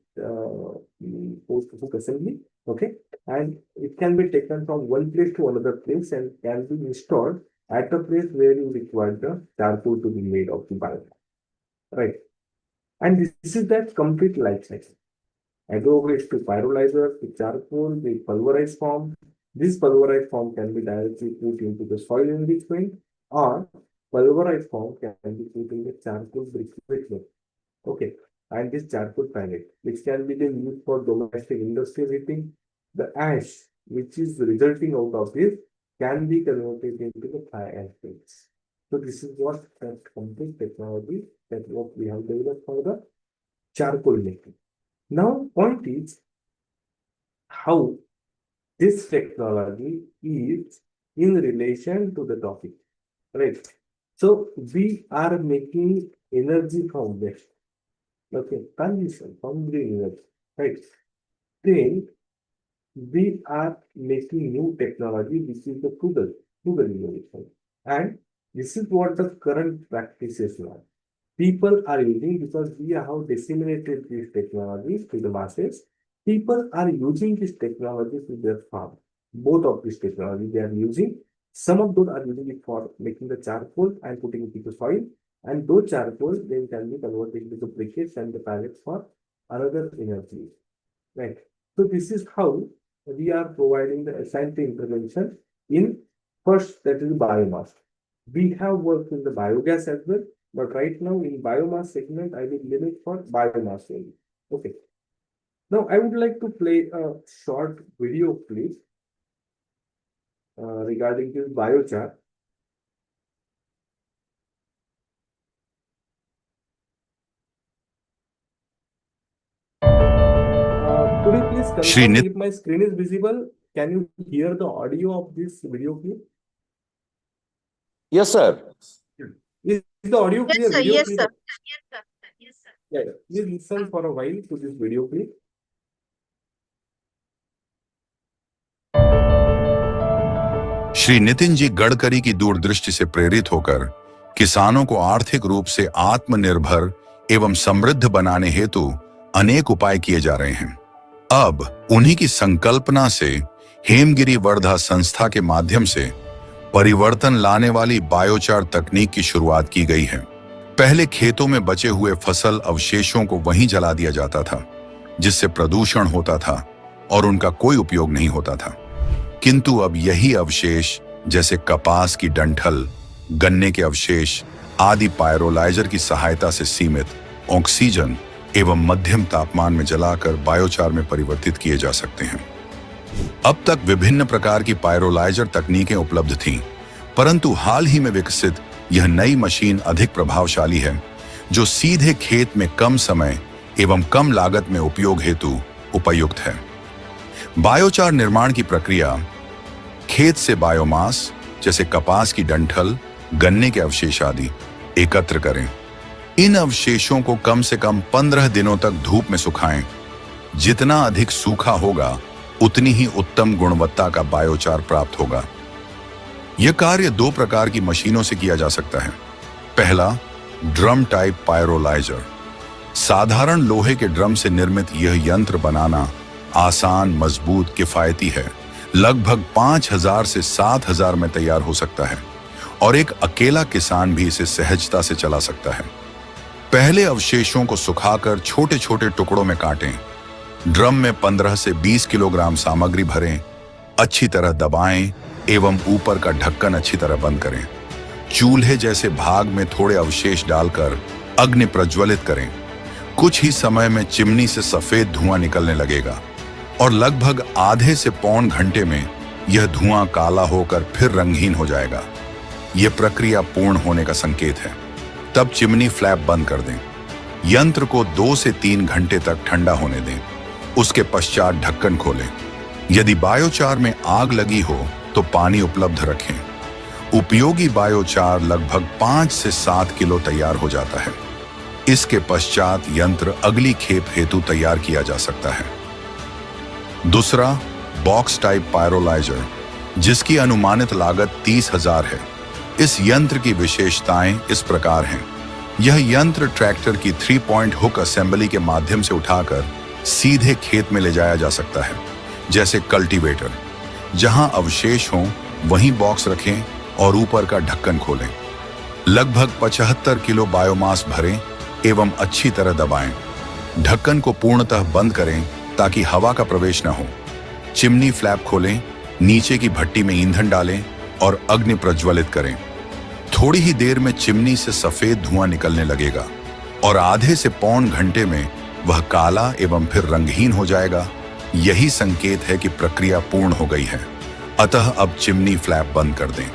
post hook assembly. Okay, and it can be taken from one place to another place and can be installed at the place where you require the charcoal to be made of the biomass. Right, and this is that complete life cycle. Agro waste to pyrolyzer to charcoal, the pulverized form. This pulverized form can be directly put into the soil enrichment, or pulverized form can be put in the charcoal briquette. Okay, and this charcoal pellet, which can be then used for domestic industrial heating. The ash, which is resulting out of this, can be converted into the fly ash beds. So this is what that complete technology that what we have developed for the charcoal making. Now, point is how this technology is in relation to the topic, right? So we are making energy from waste, okay, transition from green energy, right? Then we are making new technology, which is the frugal innovation, and this is what the current practices are. people are using, because we have disseminated these technologies to the masses. People are using this technology to their farm. Both of these technology they are using. Some of those are using it for making the charcoal and putting it into soil, and those charcoal then can be converted into briquettes and the pellets for another energy. Right. So this is how we are providing the scientific intervention in first, that is biomass. We have worked in the biogas as well, but right now in biomass segment, I will limit for biomass only. Okay. Now I would like to play a short video clip regarding this biochar. Could you please confirm if my screen is visible? Can you hear the audio of this video clip? Yes, sir. Is the audio Yes, clear? sir. Video Yes, clear? sir. Yes, sir. Yes, sir. Yeah. Please listen for a while to this video clip. Shri Nitin ji Gadkari की दूरदृष्टि से प्रेरित होकर किसानों को आर्थिक रूप से आत्मनिर्भर एवं समृद्ध बनाने हेतु अनेक उपाय किए जा रहे हैं। अब उन्हीं की संकल्पना से हेमगिरी वर्धा संस्था के माध्यम से परिवर्तन लाने वाली बायोचार तकनीक की शुरुआत की गई है। पहले खेतों में बचे हुए फसल अवशेषों को वहीं जला दिया जाता था, जिससे प्रदूषण होता था और उनका कोई उपयोग नहीं होता था। किंतु अब यही अवशेष जैसे कपास की डंठल, गन्ने के अवशेष आदि पायरोलाइजर की सहायता से सीमित ऑक्सीजन एवं मध्यम तापमान में जलाकर बायोचार में परिवर्तित किए जा सकते हैं। अब तक विभिन्न प्रकार की पायरोलाइजर तकनीकें उपलब्ध थीं, परंतु हाल ही में विकसित यह नई मशीन अधिक प्रभावशाली है, जो सीधे खेत में कम समय एवं कम लागत में उपयोग हेतु उपयुक्त है। बायोचार निर्माण की प्रक्रिया खेत से बायोमास जैसे कपास की डंठल, गन्ने के अवशेष आदि एकत्र करें। इन अवशेषों को कम से कम 15 दिनों तक धूप में सुखाएं। जितना अधिक सूखा होगा, उतनी ही उत्तम गुणवत्ता का बायोचार प्राप्त होगा। यह कार्य दो प्रकार की मशीनों से किया जा सकता है। पहला, ड्रम टाइप पायरोलाइजर। साधारण लोहे के ड्रम से निर्मित यह यंत्र बनाना आसान, मजबूत, किफायती है। लगभग 5000 से 7000 में तैयार हो सकता है और एक अकेला किसान भी इसे सहजता से चला सकता है। पहले अवशेषों को सुखाकर छोटे छोटे टुकड़ों में काटें। ड्रम में 15 से 20 किलोग्राम सामग्री भरें, अच्छी तरह दबाएं एवं ऊपर का ढक्कन अच्छी तरह बंद करें। चूल्हे जैसे भाग में थोड़े अवशेष डालकर अग्नि प्रज्वलित करें। कुछ ही समय में चिमनी से सफेद धुआं निकलने लगेगा और लगभग आधे से पौन घंटे में यह धुआं काला होकर फिर रंगहीन हो जाएगा। यह प्रक्रिया पूर्ण होने का संकेत है। तब चिमनी फ्लैप बंद कर दें। यंत्र को 2 से 3 घंटे तक ठंडा होने दें। उसके पश्चात ढक्कन खोलें। यदि बायोचार में आग लगी हो तो पानी उपलब्ध रखें। उपयोगी बायोचार लगभग 5 से 7 किलो तैयार हो जाता है। इसके पश्चात यंत्र अगली खेप हेतु तैयार किया जा सकता है। दूसरा, बॉक्स टाइप पायरोलाइजर, जिसकी अनुमानित लागत 30,000 है। इस यंत्र की विशेषताएं इस प्रकार हैं। यह यंत्र ट्रैक्टर की 3 पॉइंट हुक असेंबली के माध्यम से उठाकर सीधे खेत में ले जाया जा सकता है, जैसे कल्टीवेटर। जहां अवशेष हों वहीं बॉक्स रखें और ऊपर का ढक्कन खोलें। लगभग 75 किलो बायोमास भरें एवं अच्छी तरह दबाएं। ढक्कन को पूर्णतः बंद करें ताकि हवा का प्रवेश न हो। चिमनी फ्लैप खोलें, नीचे की भट्टी में ईंधन डालें और अग्नि प्रज्वलित करें। थोड़ी ही देर में चिमनी से सफेद धुआं निकलने लगेगा और आधे से पौन घंटे में वह काला एवं फिर रंगहीन हो जाएगा। यही संकेत है कि प्रक्रिया पूर्ण हो गई है। अतः अब चिमनी फ्लैप बंद कर दें।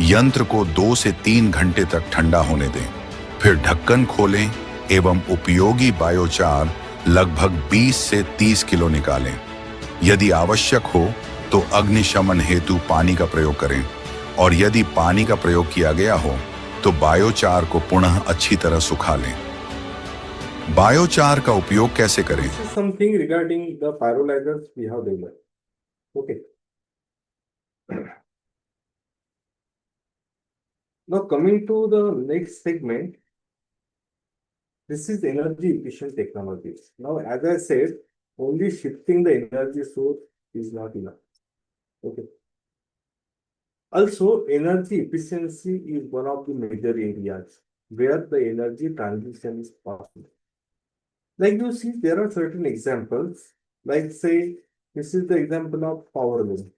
यंत्र को 2 से 3 घंटे तक ठंडा होने दें। फिर ढक्कन खोलें एवं उपयोगी बायोचार लगभग 20 से 30 किलो निकालें। यदि आवश्यक हो तो अग्निशमन हेतु पानी का प्रयोग करें और यदि पानी का प्रयोग किया गया हो तो बायोचार को पुनः अच्छी तरह सुखा लें। बायोचार का उपयोग कैसे करें? This is something regarding the pyrolyzers we have developed. Okay. Now coming to the next segment, this is energy efficient technologies. Now, as I said, only shifting the energy source is not enough. Okay. Also, energy efficiency is one of the major areas where the energy transition is possible. Like you see, there are certain examples, like say, this is the example of power loom.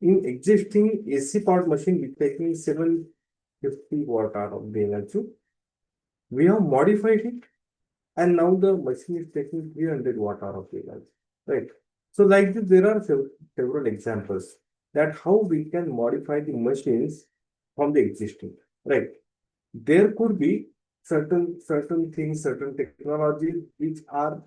In existing AC powered machine, we taking 750 watt hour of the energy. We have modified it, and now the machine is taking 300 watt hour of the energy, right? So like this, there are several examples that how we can modify the machines from the existing, right? There could be certain things, certain technologies which are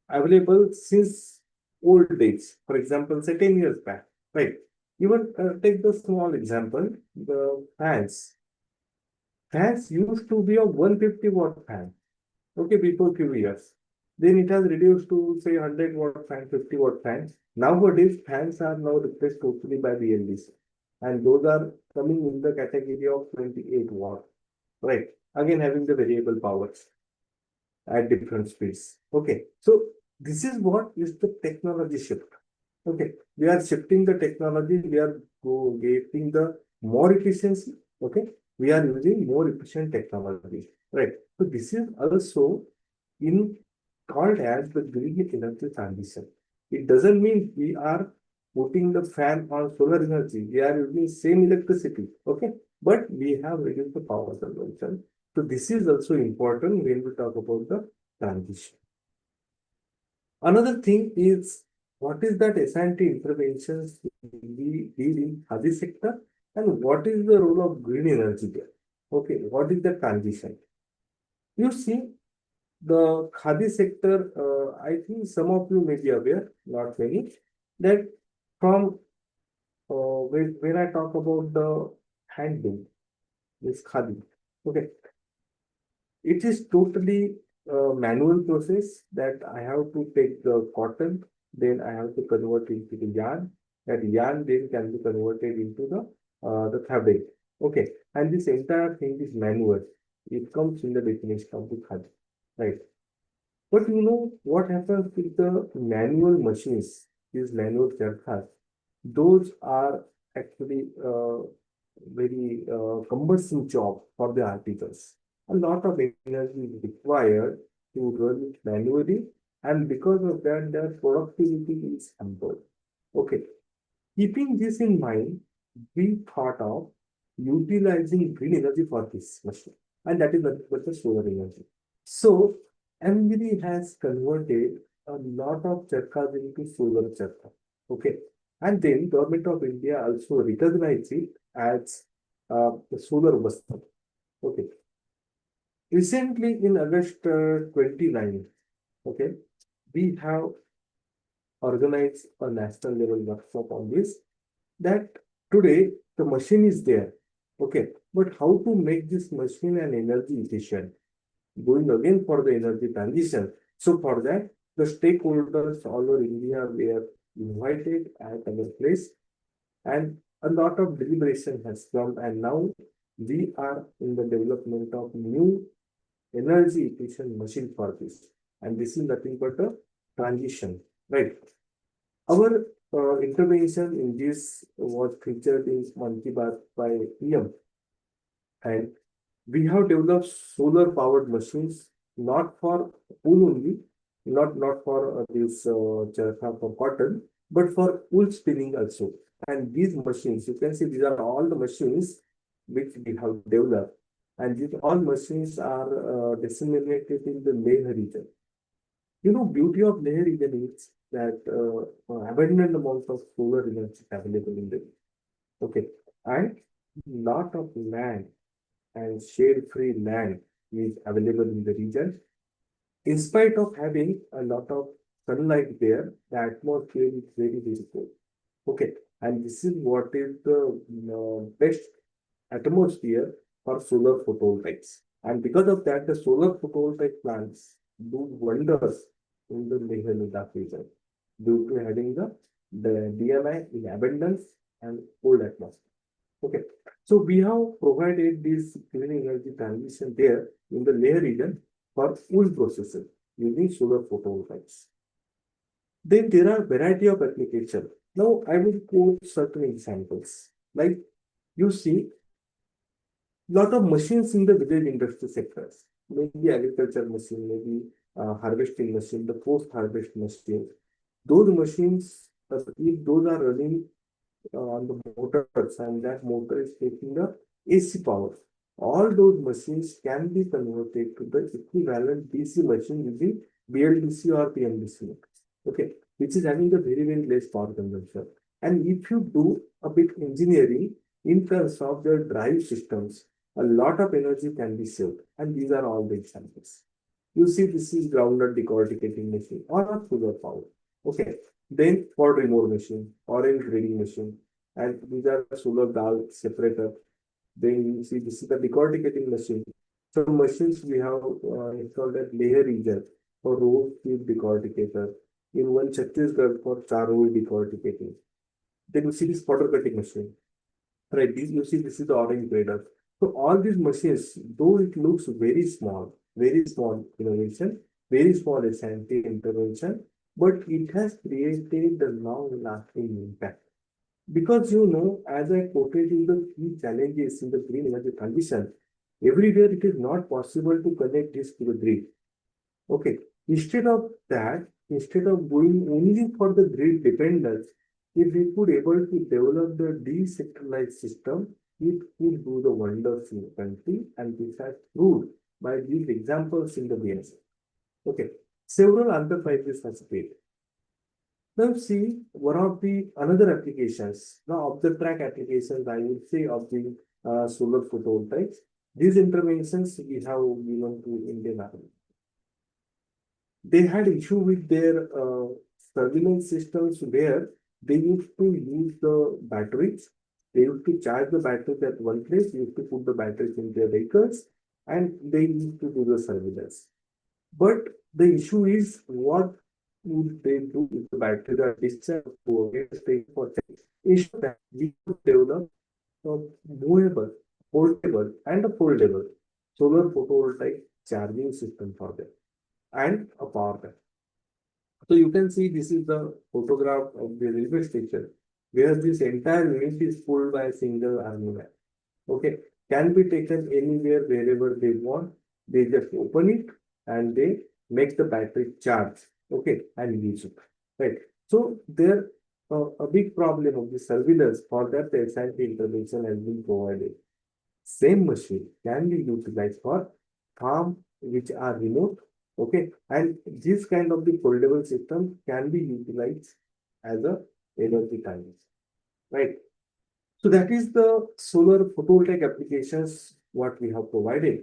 available since old days. For example, say 10 years back, right? Even take the small example, the fans. Fans used to be a 150 watt fan, okay, before few years. Then it has reduced to say 100 watt fan, 50 watt fan. Nowadays, fans are now replaced totally by BLDC, and those are coming in the category of 28 watt, right? Again, having the variable powers at different speeds. Okay, so this is what is the technology shift. Okay, we are shifting the technology, we are getting the more efficiency. Okay, we are using more efficient technology, right? So this is also in called as the green energy transition. It doesn't mean we are putting the fan on solar energy. We are using same electricity, okay, but we have reduced the power consumption. So this is also important when we talk about the transition. Another thing is what is that S&T interventions we did in Khadi sector, and what is the role of green energy there? Okay, what is the transition? You see, the Khadi sector, I think some of you may be aware, not many, that from when I talk about the handloom, this Khadi, okay, it is totally manual process that I have to take the cotton, then I have to convert it into the yarn. That yarn then can be converted into the fabric. Okay, and this entire thing is manual. It comes in the definition of the Khadi, right? But you know what happens with the manual machines, these manual charkhas, those are actually very cumbersome job for the artisans. A lot of energy is required to run it manually, and because of that, their productivity is hampered. Okay, keeping this in mind, we thought of utilizing green energy for this machine, and that is nothing but the solar energy. So, MVD has converted a lot of charkhas into solar charkha. Okay, and then Government of India also recognized it as the solar Vastra. Okay. Recently, in August 29, okay, we have organized a national level workshop on this. That today the machine is there, okay, but how to make this machine an energy efficient? Going again for the energy transition. So for that, the stakeholders all over India were invited at our place, and a lot of deliberation has come, and now we are in the development of new energy efficient machine for this. And this is nothing but a transition, right? Our intervention in this was featured in Mann Ki Baat by PM, and we have developed solar powered machines not for wool only, not for this charkha for cotton, but for wool spinning also. And these machines, you can see these are all the machines which we have developed, and these all machines are disseminated in the Leh region. You know, beauty of Leh region is that abundant amount of solar energy available in the region. Okay, and lot of land and shade-free land is available in the region. In spite of having a lot of sunlight there, the atmosphere is very, very cold. Okay, and this is what is the best atmosphere for solar photovoltaics. And because of that, the solar photovoltaic plants do wonders in the Leh Ladakh region due to having the DMI in abundance and cold atmosphere. Okay, so we have provided this clean energy transition there in the layer region for full processing using solar photovoltaics. Then there are variety of application. Now I will quote certain examples. Like you see, lot of machines in the village industry sectors, maybe agriculture machine, maybe harvesting machine, the post-harvest machine. Those machines, if those are running on the motors and that motor is taking the AC power, all those machines can be converted to the equivalent DC machine using BLDC or PMDC motors. Okay, which is having a very less power consumption. And if you do a bit engineering in terms of the drive systems, a lot of energy can be saved. And these are all the examples. You see, this is groundnut decorticating machine or a solar power. Okay, then for remote machine, orange grading machine, and these are solar dal separator. Then you see, this is the decorticating machine. Some machines we have installed at layer region for road tube decorticator. In one Chhattisgarh for charcoal decorticating. Then you see this powder cutting machine. Right, this you see, this is the orange grader. So all these machines, though it looks very small innovation, very small scientific intervention, but it has created a long-lasting impact. Because as I quoted in the key challenges in the green energy transition, everywhere it is not possible to connect this to the grid. Okay, instead of going only for the grid dependence, if we could able to develop the decentralized system, it could do the wonders in the country, and this has proved by these examples in the BSF. Okay, several enterprises have failed. Now see one of the another applications, now of the track applications, I would say of the solar photovoltaics. These interventions we have given to Indian Army. They had issue with their surveillance systems where they used to use the batteries. They used to charge the batteries at one place, used to put the batteries in their vehicles, and they used to do the surveillance. But the issue is, what would they do if the batteries are discharged to a state for charge? Instead of that, we could develop a movable, portable, and a foldable solar photovoltaic charging system for them, and a power bank. So you can see, this is the photograph of the railway station where this entire unit is pulled by a single army man. Okay, can be taken anywhere, wherever they want. They just open it and they make the battery charge. Okay, and use it. Right. So there a big problem of the surveillance, for that the SIP intervention has been provided. Same machine can be utilized for farm which are remote. Okay, and this kind of the foldable system can be utilized as a energy transition, right? So that is the solar photovoltaic applications what we have provided.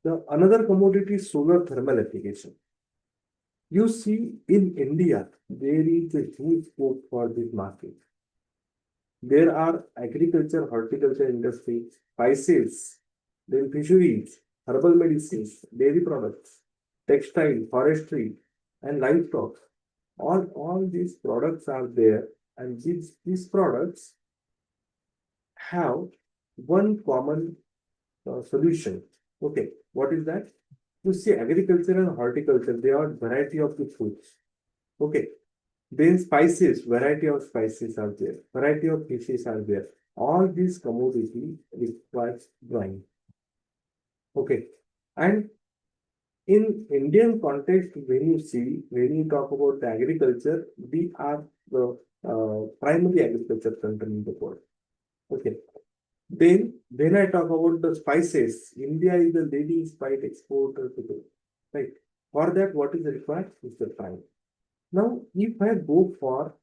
The another commodity is solar thermal application. You see, in India, there is a huge scope for this market. There are agriculture, horticulture industry, spices, then fisheries, herbal medicines, dairy products, textile, forestry, and livestock. All these products are there, and these products have one common solution. Okay, what is that? You see, agriculture and horticulture, they are variety of the fruits. Okay, then spices, variety of spices are there, variety of fishes are there. All these commodity requires drying. Okay, and in Indian context, when you talk about the agriculture, we are the primary agriculture country in the world. Okay. Then, when I talk about the spices, India is the leading spice exporter to the world. Right. For that, what is required is the time. Now, if I go for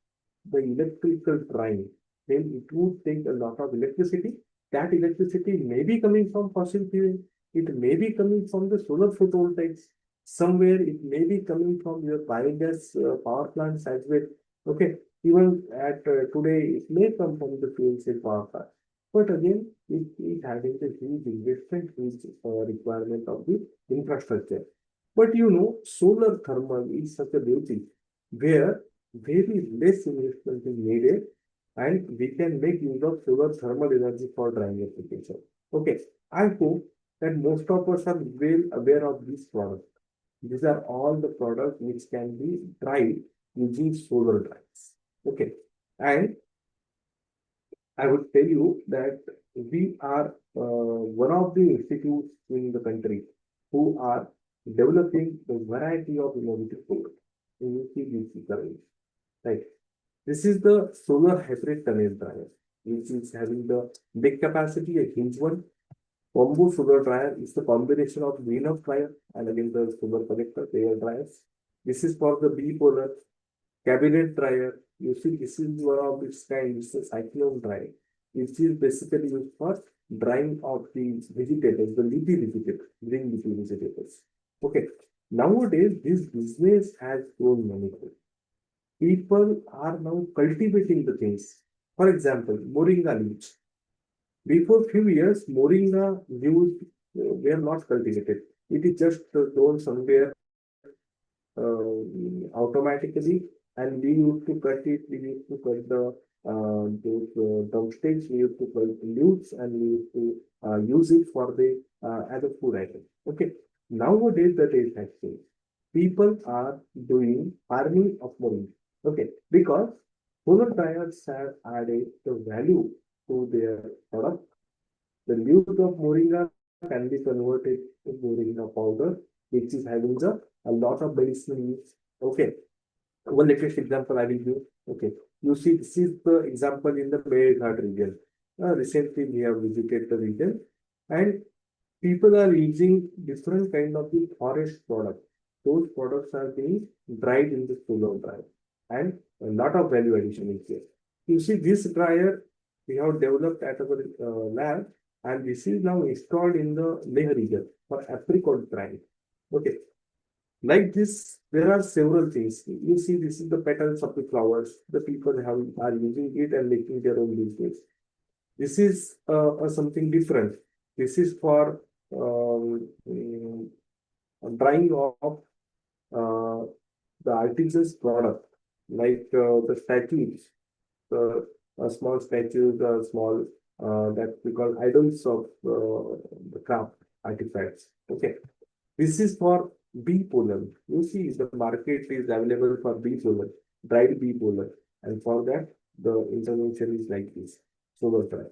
the electrical drying, then it would take a lot of electricity. That electricity may be coming from fossil fuel. It may be coming from the solar photovoltaics. Somewhere it may be coming from your biogas power plants as well. Okay, even at today, it may come from the fuel cell power plant. But again, it is having the huge investment, huge requirement of the infrastructure. But solar thermal is such a beauty where very less investment is needed, and we can make use of solar thermal energy for drying application. Okay, I hope that most of us are well aware of these products. These are all the products which can be dried using solar dryers. Okay, and I would tell you that we are one of the institutes in the country who are developing a variety of innovative products. You see this is the range, right? This is the solar hybrid tunnel dryer, which is having the big capacity, a huge one. Combo solar dryer is the combination of greenhouse dryer and again the solar collector, air dryers. This is for the bipolar cabinet dryer. You see, this is one of its kind. It's a cyclone dryer. It is basically used for drying of the vegetables, the leafy vegetables, green leafy vegetables. Okay. Nowadays, this business has grown manifold. People are now cultivating the things. For example, moringa leaves. Before few years, moringa leaves were not cultivated. It is just grown somewhere automatically, and we used to cut it. We used to cut the those drumsticks. We used to cut the leaves, and we used to use it for the as a food item. Okay. Nowadays, the taste has changed. People are doing farming of moringa. Okay, because solar dryers have added the value to their product. The leaves of moringa can be converted to moringa powder, which is having a lot of medicinal use. Okay, one latest example I will give. Okay, you see, this is the example in the Meghalaya region. Recently, we have visited the region, and people are using different kind of the forest products. Those products are being dried in the solar dryer, and a lot of value addition is there. You see, this dryer we have developed at our lab, and this is now installed in the Leh region for apricot drying. Okay, like this, there are several things. You see, this is the petals of the flowers. The people are using it and making their own business. This is something different. This is for drying of the artisan's product, like the statues, the small statues, small that we call idols of the craft artifacts. Okay, this is for bee pollen. You see, the market is available for bee pollen, dried bee pollen, and for that, the intervention is like this, solar dryer.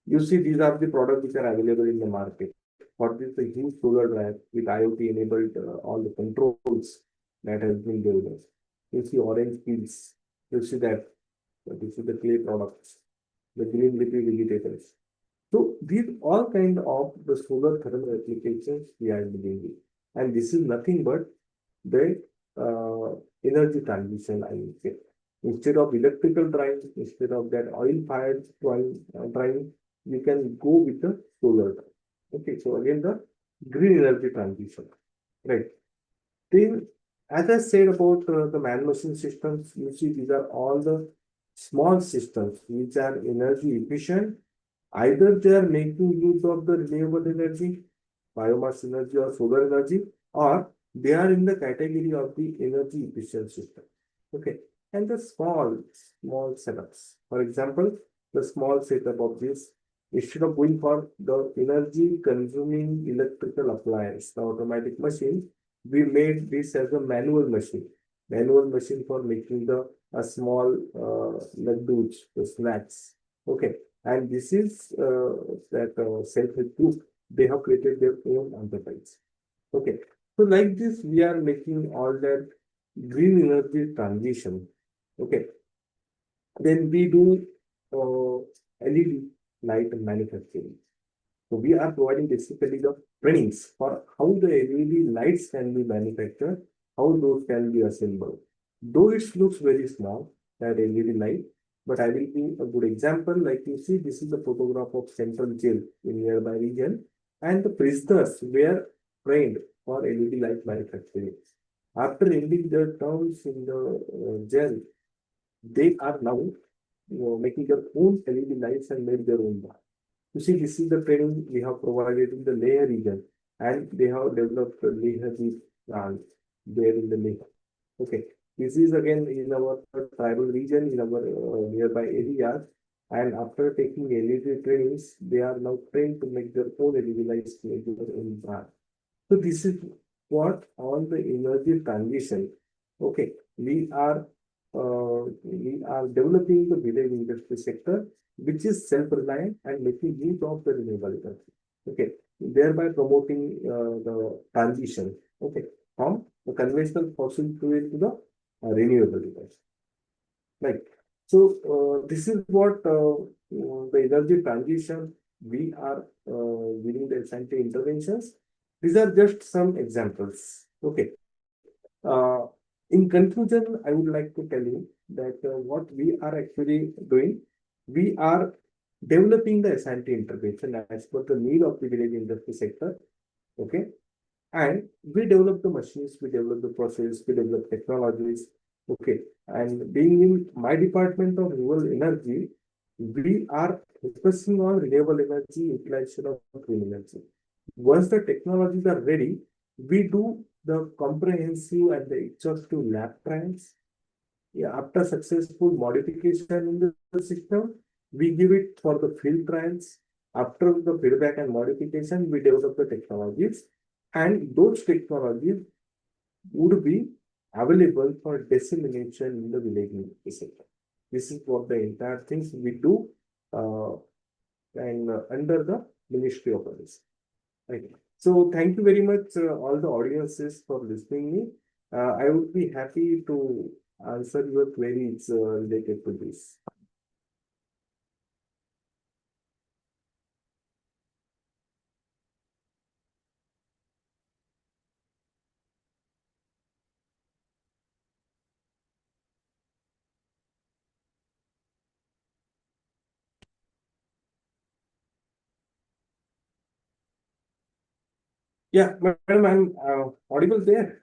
You see, these are the products which are available in the market. For this, the huge solar dryer with IoT enabled all the controls that has been developed. You see orange peels. You see that this is the clay products, the green leafy vegetables. So these all kind of the solar thermal applications we are dealing with, and this is nothing but the energy transition. I would say, instead of electrical drying, instead of that oil-fired drying, you can go with the solar drying. Okay, so again the green energy transition, right? Then, as I said about the man-machine systems, you see these are all the small systems which are energy efficient. Either they are making use of the renewable energy, biomass energy or solar energy, or they are in the category of the energy efficient system. Okay, and the small setups. For example, the small setup of this, instead of going for the energy consuming electrical appliance, the automatic machine, we made this as a manual machine for making the small laddus, the snacks. Okay, and this is that self-help group. They have created their own enterprise. Okay, so like this, we are making all that green energy transition. Okay, then we do LED light manufacturing. So we are providing basically the trainings for how the LED lights can be manufactured, how those can be assembled. Though it looks very small, that LED light, but I will give a good example. Like you see, this is the photograph of Central Jail in nearby region, and the prisoners were trained for LED light manufacturing. After ending their terms in the jail, they are now making their own LED lights and made their own bar. You see, this is the training we have provided in the Leh region, and they have developed the Leh plant there in the Leh. Okay, This is again in our tribal region, in our nearby areas. And after taking LED trainings, they are now trained to make their own LED lights in their own brand. So this is what on the energy transition. Okay, we are developing the village industry sector, which is self-reliant and making use of the renewable energy. Okay, thereby promoting the transition. Okay, from the conventional fossil fuel to the renewable energy. Right. So this is what the energy transition we are giving the scientific interventions. These are just some examples. Okay. Uh, in conclusion, I would like to tell you that what we are actually doing, we are developing the scientific intervention as per the need of the village industry sector. Okay. And we develop the machines, we develop the process, we develop technologies. Okay. And being in my department of renewable energy, we are focusing on renewable energy, utilization of green energy. Once the technologies are ready, we do the comprehensive and the exhaustive lab trials. Yeah, after successful modification in the system, we give it for the field trials. After the feedback and modification, we develop the technologies, and those technologies would be available for dissemination in the village sector. This is what the entire things we do and under the Ministry of Police. Right. So thank you very much all the audiences for listening me. I would be happy to answer your queries related to this. Yeah, madam, I'm audible there.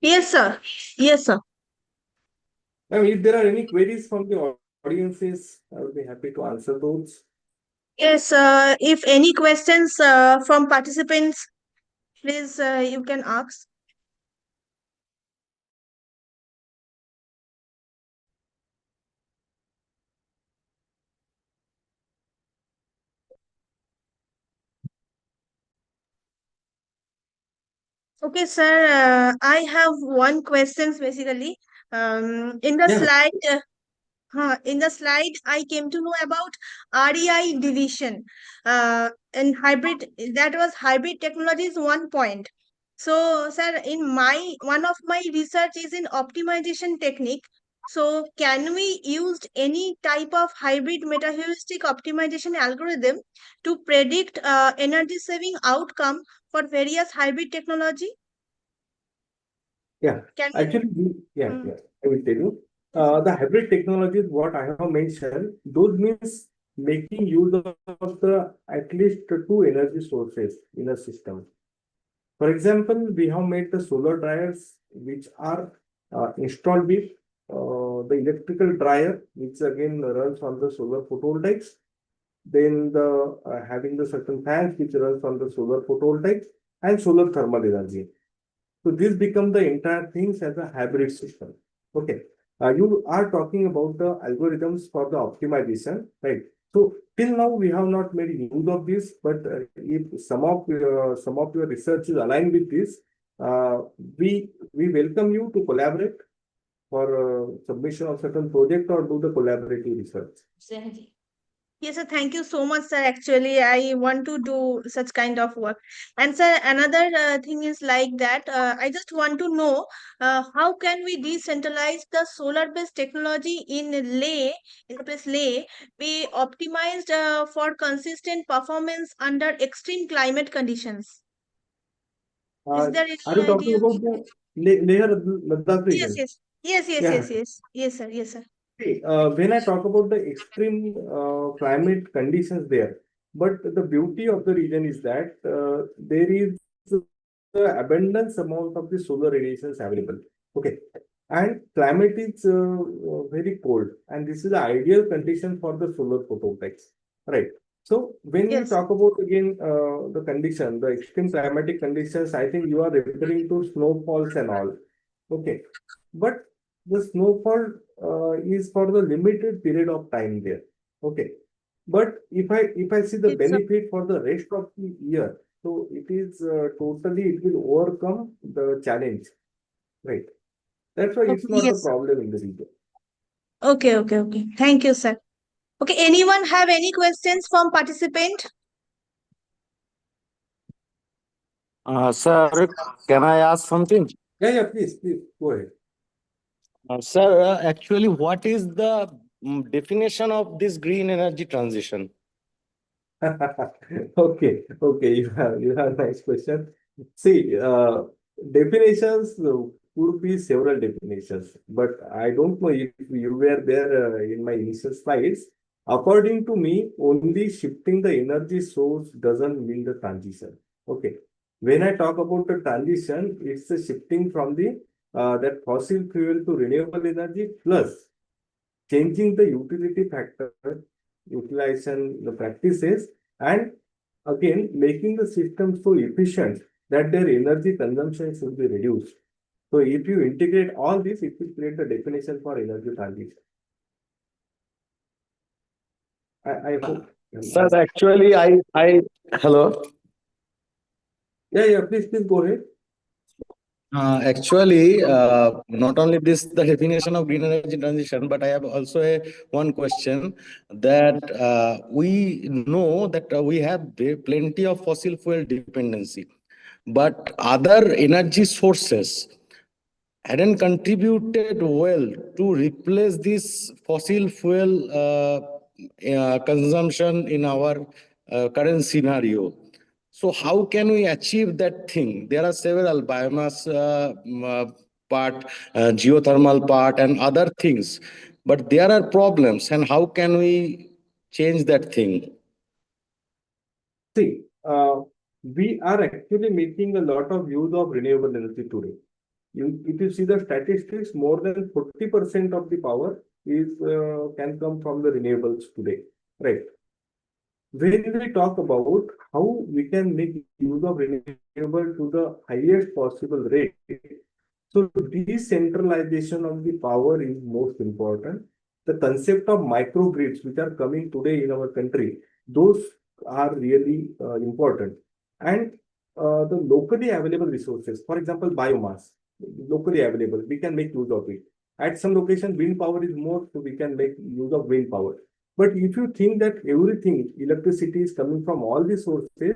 Yes, sir. Yes, sir. Ma'am, if there are any queries from the audiences, I would be happy to answer those. Yes, if any questions from participants, please you can ask. Okay, sir. I have one questions basically. In the Yeah. slide, in the slide, I came to know about REI division and hybrid. That was hybrid technologies 1 point. So, sir, in my one of my research is in optimization technique. So, can we use any type of hybrid meta-heuristic optimization algorithm to predict energy saving outcome for various hybrid technology? Yeah, Can we? actually, Hmm. I will tell you. The hybrid technologies, what I have mentioned, those means making use of the at least two energy sources in a system. For example, we have made the solar dryers, which are installed with the electrical dryer, which again runs on the solar photovoltaics. Then the having the certain fans which runs on the solar photovoltaics and solar thermal energy. So this become the entire things as a hybrid system. Okay. You are talking about the algorithms for the optimization, right? So till now we have not made use of this, but if some of your research is aligned with this, we welcome you to collaborate for submission of certain project or do the collaborative research. Yes, sir. Thank you so much, sir. Actually, I want to do such kind of work. And sir, another thing is like that. I just want to know how can we decentralize the solar-based technology in in the place Leh, be optimized for consistent performance under extreme climate conditions? Is there Are any you talking idea? about the Leh Ladakh Yes, region? yes, yes, yes, Yeah. yes, yes, yes, sir. Yes, sir. See, when I talk about the extreme climate conditions there, but the beauty of the region is that there is the abundance amount of the solar radiations available. Okay, and climate is very cold, and this is the ideal condition for the solar photovoltaics. Right. So when you Yes. talk about again the condition, the extreme climatic conditions, I think you are referring to snowfalls and all. Okay. but the snowfall is for the limited period of time there. Okay. But if I see the It's a- benefit for the rest of the year, so it is totally it will overcome the challenge, right? That's why it's Okay, not a yes. problem in the region. Okay. Thank you, sir. Okay, anyone have any questions from participant? Sir, can I ask something? Yeah, please go ahead. Sir, actually, what is the definition of this green energy transition? Okay, you have nice question. See, definitions could be several definitions, but I don't know if you were there in my initial slides. According to me, only shifting the energy source doesn't mean the transition. Okay. When I talk about the transition, it's a shifting from the that fossil fuel to renewable energy plus changing the utility factor, utilization, the practices, and again making the system so efficient that their energy consumption should be reduced. So if you integrate all this, it will create the definition for energy transition. I hope. Sir, actually, hello. Yeah, please go ahead. Actually, not only this, the definition of green energy transition, but I have also one question that we know that we have plenty of fossil fuel dependency, but other energy sources hadn't contributed well to replace this fossil fuel consumption in our current scenario. So how can we achieve that thing? There are several biomass part, geothermal part, and other things, but there are problems. And how can we change that thing? See, we are actually making a lot of use of renewable energy today. If you see the statistics, more than 40% of the power is can come from the renewables today, right? When we talk about how we can make use of renewable to the highest possible rate, so decentralization of the power is most important. The concept of microgrids, which are coming today in our country, those are really important. And the locally available resources, for example, biomass, locally available, we can make use of it. At some location, wind power is more, so we can make use of wind power. But if you think that everything, electricity is coming from all these sources,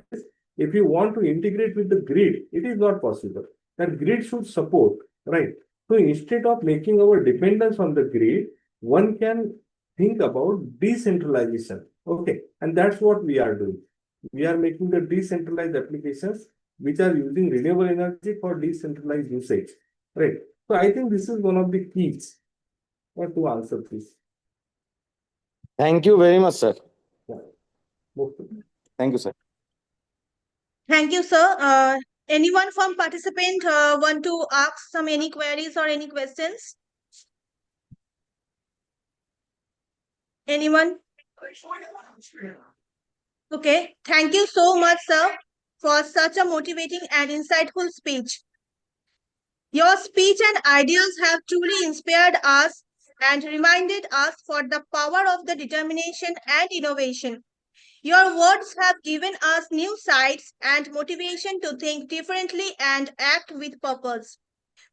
if you want to integrate with the grid, it is not possible. That grid should support, right? So instead of making our dependence on the grid, one can think about decentralization. Okay, and that's what we are doing. We are making the decentralized applications which are using renewable energy for decentralized usage, right? So I think this is one of the keys to answer this. Thank you very much, sir. Yeah. Thank you, sir. Thank you, sir. Anyone from participant want to ask any queries or any questions? Anyone? Okay. Thank you so much, sir, for such a motivating and insightful speech. Your speech and ideas have truly inspired us and reminded us for the power of the determination and innovation. Your words have given us new sights and motivation to think differently and act with purpose.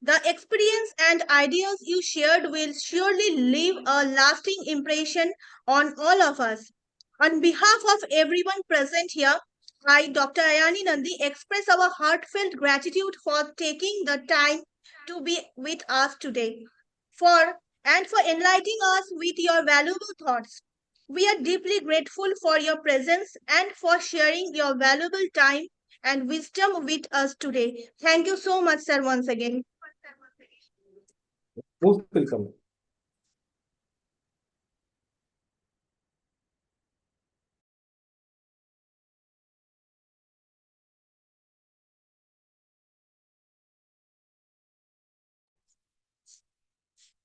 The experience and ideas you shared will surely leave a lasting impression on all of us. On behalf of everyone present here, I, Dr. Ayani Nandi, express our heartfelt gratitude for taking the time to be with us today for enlightening us with your valuable thoughts. We are deeply grateful for your presence and for sharing your valuable time and wisdom with us today. Thank you so much, sir, once again. Most welcome.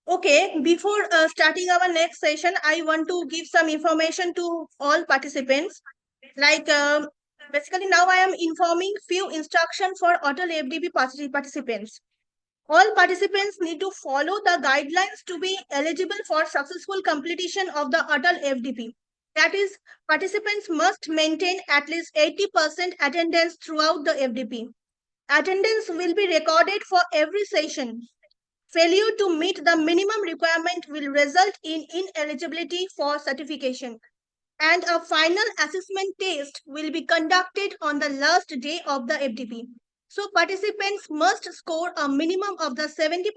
Okay, before starting our next session, I want to give some information to all participants. Like, basically now I am informing few instructions for Atal FDB participants. All participants need to follow the guidelines to be eligible for successful completion of the Atal FDP. That is, participants must maintain at least 80% attendance throughout the FDP. Attendance will be recorded for every session. Failure to meet the minimum requirement will result in ineligibility for certification. And a final assessment test will be conducted on the last day of the FDP. So participants must score a minimum of the 70%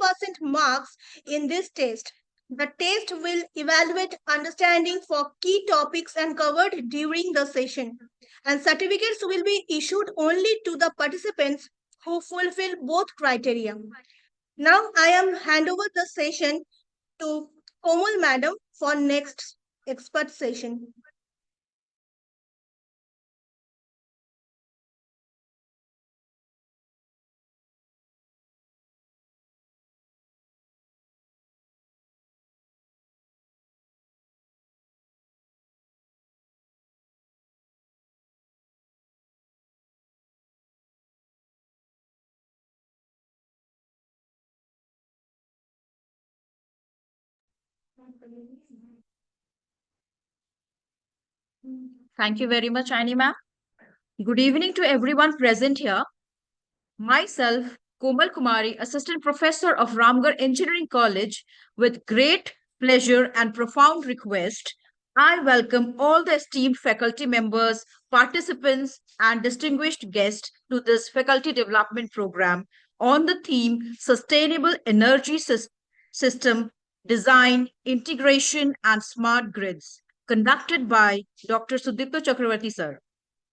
marks in this test. The test will evaluate understanding for key topics and covered during the session. And certificates will be issued only to the participants who fulfill both criteria. Now I am hand over the session to Komal Madam for next expert session. Thank you very much, Annie ma'am. Good evening to everyone present here. Myself, Komal Kumari, Assistant Professor of Ramgarh Engineering College, with great pleasure and profound request, I welcome all the esteemed faculty members, participants, and distinguished guests to this faculty development program on the theme Sustainable Energy System Design, Integration, and Smart Grids, conducted by Dr. Sudipta Chakravarti sir.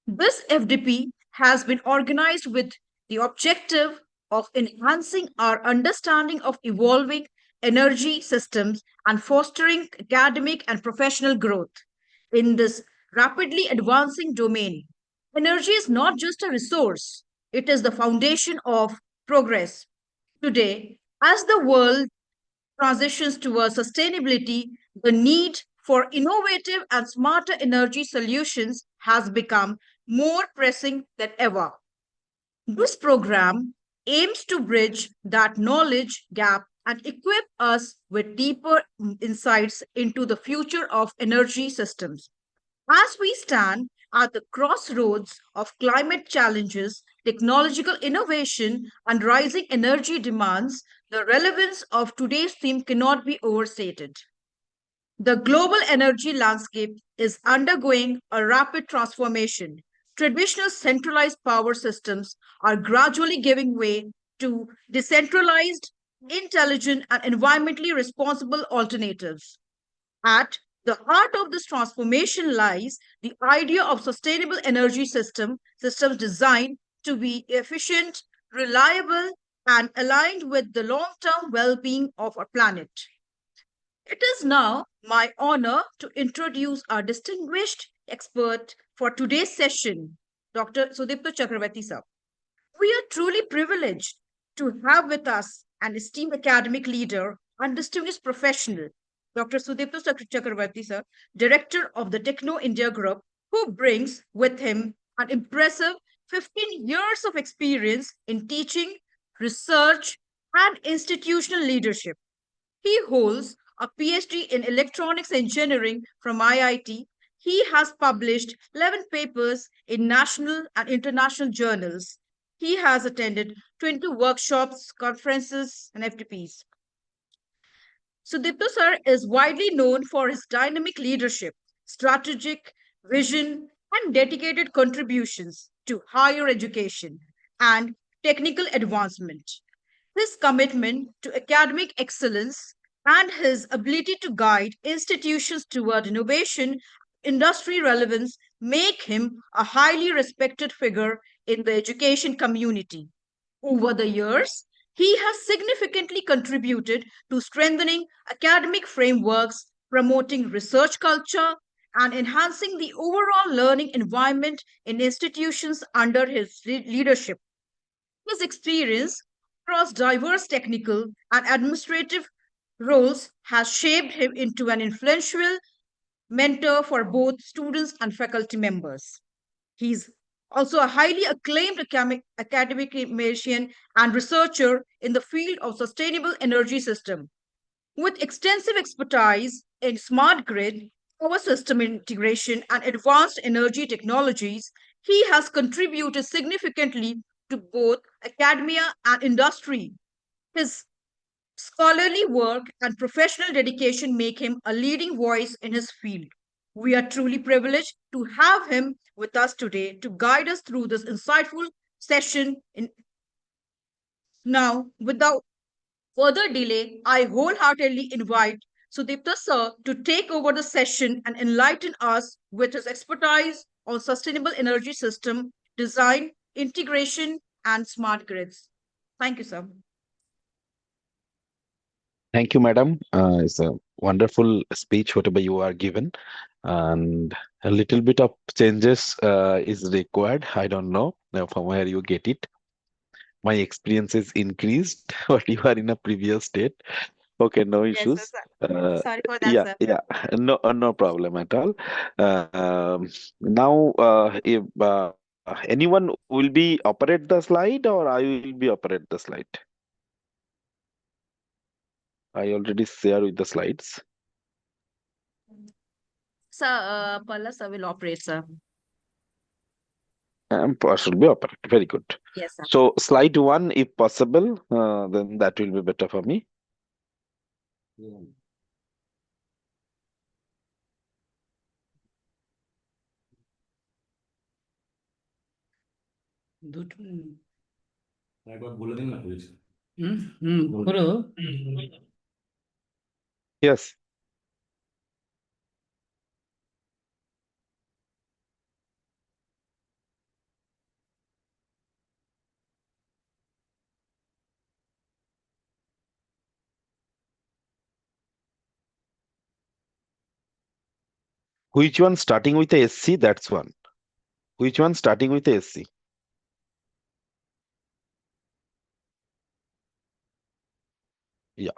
This FDP has been organized with the objective of enhancing our understanding of evolving energy systems and fostering academic and professional growth in this rapidly advancing domain. Energy is not just a resource, it is the foundation of progress. Today, as the world transitions towards sustainability, the need for innovative and smarter energy solutions has become more pressing than ever. This program aims to bridge that knowledge gap and equip us with deeper insights into the future of energy systems. As we stand at the crossroads of climate challenges, technological innovation, and rising energy demands, the relevance of today's theme cannot be overstated. The global energy landscape is undergoing a rapid transformation. Traditional centralized power systems are gradually giving way to decentralized, intelligent, and environmentally responsible alternatives. At the heart of this transformation lies the idea of sustainable energy systems designed to be efficient, reliable, and aligned with the long-term well-being of our planet. It is now my honor to introduce our distinguished expert for today's session, Dr. Sudipta Chakravarti sir. We are truly privileged to have with us an esteemed academic leader and distinguished professional, Dr. Sudipta Chakravarti sir, Director of the Techno India Group, who brings with him an impressive 15 years of experience in teaching, research, and institutional leadership. He holds a PhD in electronics engineering from IIT. He has published 11 papers in national and international journals. He has attended 20 workshops, conferences, and FTPs. Sudipta sir is widely known for his dynamic leadership, strategic vision, and dedicated contributions to higher education and technical advancement. His commitment to academic excellence and his ability to guide institutions toward innovation, industry relevance make him a highly respected figure in the education community. Over the years, he has significantly contributed to strengthening academic frameworks, promoting research culture, and enhancing the overall learning environment in institutions under his leadership. His experience across diverse technical and administrative roles has shaped him into an influential mentor for both students and faculty members. His also a highly acclaimed academician and researcher in the field of sustainable energy system. With extensive expertise in smart grid, power system integration, and advanced energy technologies, he has contributed significantly to both academia and industry. His scholarly work and professional dedication make him a leading voice in his field. We are truly privileged to have him with us today to guide us through this insightful session. Now, without further delay, I wholeheartedly invite Sudipta sir to take over the session and enlighten us with his expertise on sustainable energy system design, integration, and smart grids. Thank you, sir. Thank you, madam. It's a wonderful speech, whatever you are given, and a little bit of changes is required. I don't know from where you get it. My experience is increased, but you are in a previous state. Okay, no issues. Sorry for that, Yeah, sir. yeah, no problem at all. Now, if anyone will be operate the slide, or I will be operate the slide. I already share with the slides. Sir, Palla sir will operate, sir. Should be operate. Very good. Yes, sir. So slide 1, if possible, then that will be better for me. Yes. Which one starting with a SC? That's one. Which one starting with a SC? Yeah.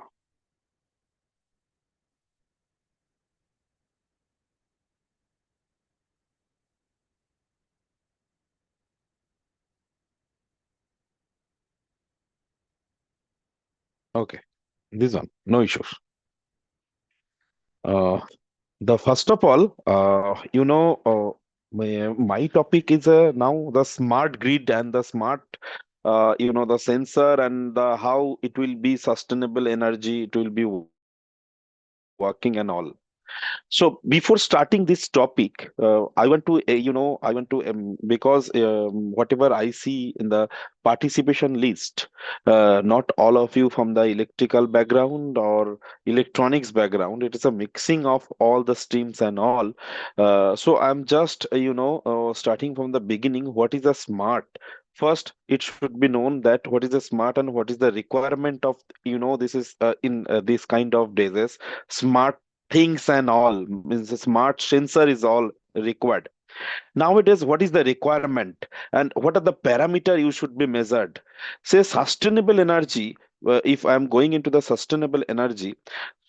Okay. This one, no issues. The first of all, my topic is now the smart grid and the smart, the sensor and the how it will be sustainable energy, it will be working and all. So before starting this topic, I want to, because whatever I see in the participation list, not all of you from the electrical background or electronics background. It is a mixing of all the streams and all. So I'm just, starting from the beginning. What is a smart? First, it should be known that what is a smart and what is the requirement of, this is in this kind of disease, smart things and all means a smart sensor is all required. Nowadays, what is the requirement and what are the parameter you should be measured? Say sustainable energy. If I'm going into the sustainable energy,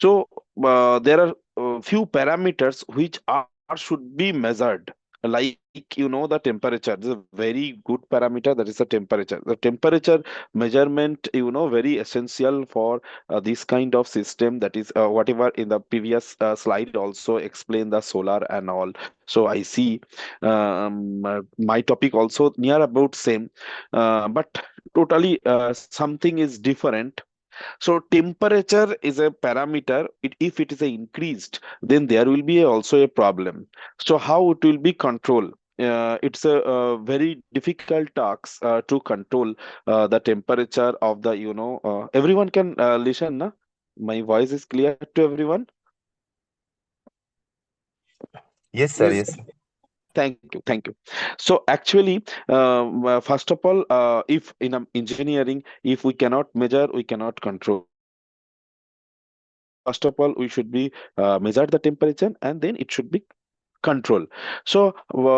so there are few parameters which are should be measured. Like the temperature is a very good parameter. That is the temperature. The temperature measurement, very essential for this kind of system. That is whatever in the previous slide also explained the solar and all. So I see my topic also near about same, but totally something is different. So temperature is a parameter. If it is increased, then there will be also a problem. So how it will be controlled? It's a very difficult task to control the temperature of the, everyone can listen, na? My voice is clear to everyone? Yes, sir. Yes. Yes. Thank you. Thank you. So actually, first of all, if in engineering, if we cannot measure, we cannot control. First of all, we should be measure the temperature and then it should be control. So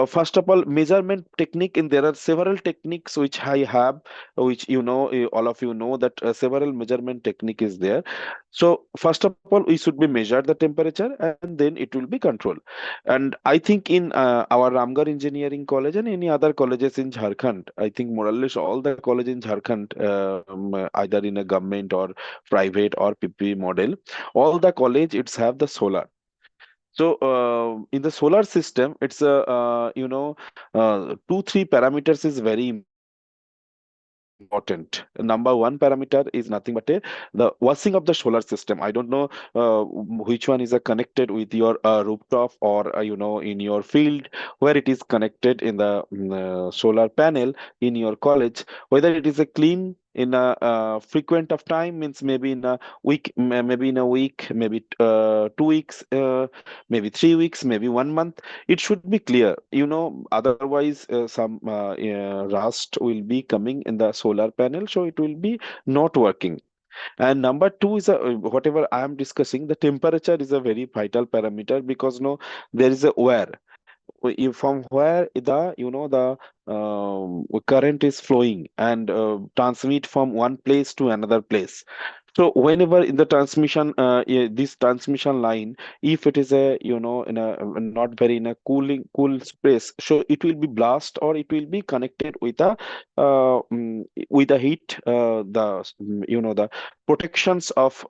first of all, measurement technique, and there are several techniques which I have, which all of you know that several measurement technique is there. So first of all, we should be measure the temperature, and then it will be control. And I think in our Ramgarh Engineering College and any other colleges in Jharkhand, I think more or less all the college in Jharkhand, either in a government or private or PP model, all the college it's have the solar. So in the solar system, it's a two three parameters is very important. Number one parameter is nothing but the washing of the solar system. I don't know which one is connected with your rooftop or in your field, where it is connected in the solar panel in your college, whether it is a clean in a frequent of time, means maybe in a week, maybe in a week, maybe 2 weeks, maybe 3 weeks, maybe 1 month. It should be clear, otherwise some rust will be coming in the solar panel, so it will be not working. And number two is whatever I am discussing, the temperature is a very vital parameter, because there is a where from where the the current is flowing and transmit from one place to another place. So whenever in the transmission, this transmission line, if it is a in a not very in a cool space, so it will be blast, or it will be connected with a heat, the protections of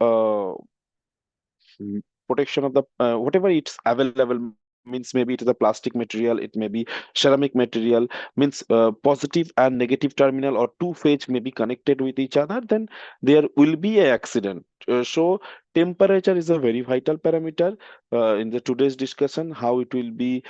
protection of the whatever it's available, means maybe it is a plastic material, it may be ceramic material, means positive and negative terminal or two phase may be connected with each other, then there will be a accident. So temperature is a very vital parameter in the today's discussion, how it will be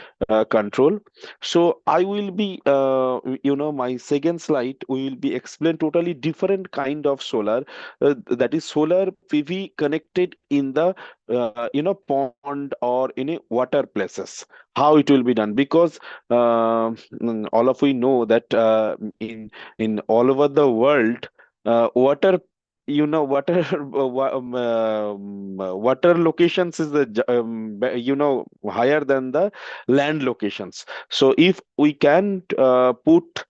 controlled. So I will be my second slide will be explain totally different kind of solar, that is solar PV connected in the pond or in a water places, how it will be done. Because all of we know that in all over the world, water water water locations is the higher than the land locations. So if we can put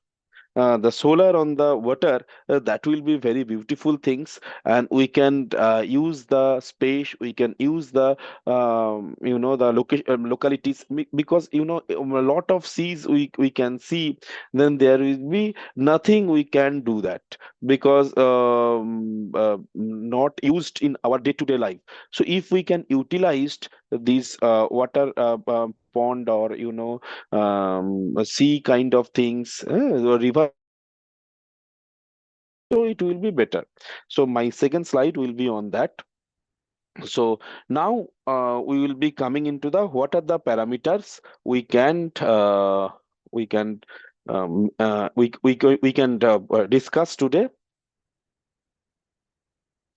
the solar on the water, that will be very beautiful things, and we can use the space, we can use the the location localities, because a lot of seas we can see, then there will be nothing we can do that, because not used in our day-to-day life. So if we can utilize these water pond, or sea kind of things, river, so it will be better. So my second slide will be on that. So now we will be coming into the what are the parameters we can we can discuss today.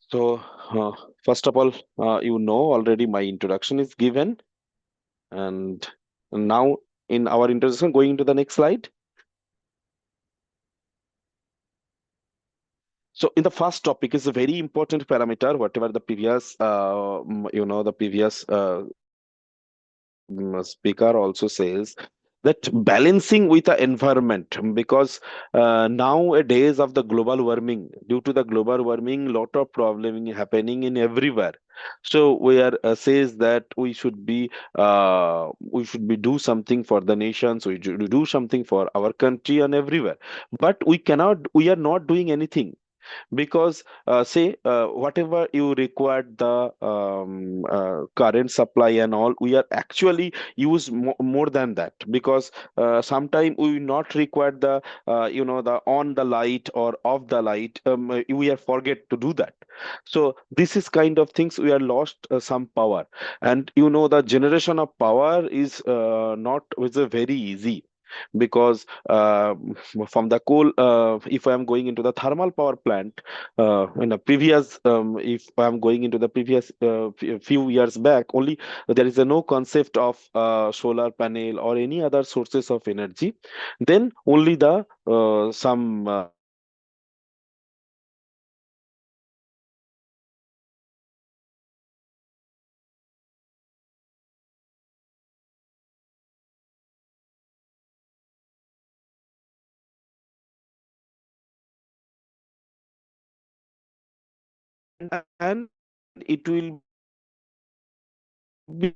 So first of all, already my introduction is given, and now in our introduction, going into the next slide. So in the first topic is a very important parameter, whatever the previous, the previous speaker also says, that balancing with the environment, because nowadays of the global warming, due to the global warming, lot of problem happening in everywhere. So we are says that we should be do something for the nations, we should do something for our country and everywhere, but we are not doing anything. Because say whatever you required the current supply and all, we are actually use more than that, because sometime we not require the the on the light or off the light, we are forget to do that. So this is kind of things we are lost some power, and the generation of power is not is a very easy, because from the coal, if I am going into the thermal power plant, in the previous if I am going into the previous few years back only, there is a no concept of solar panel or any other sources of energy. Then only the some and it will be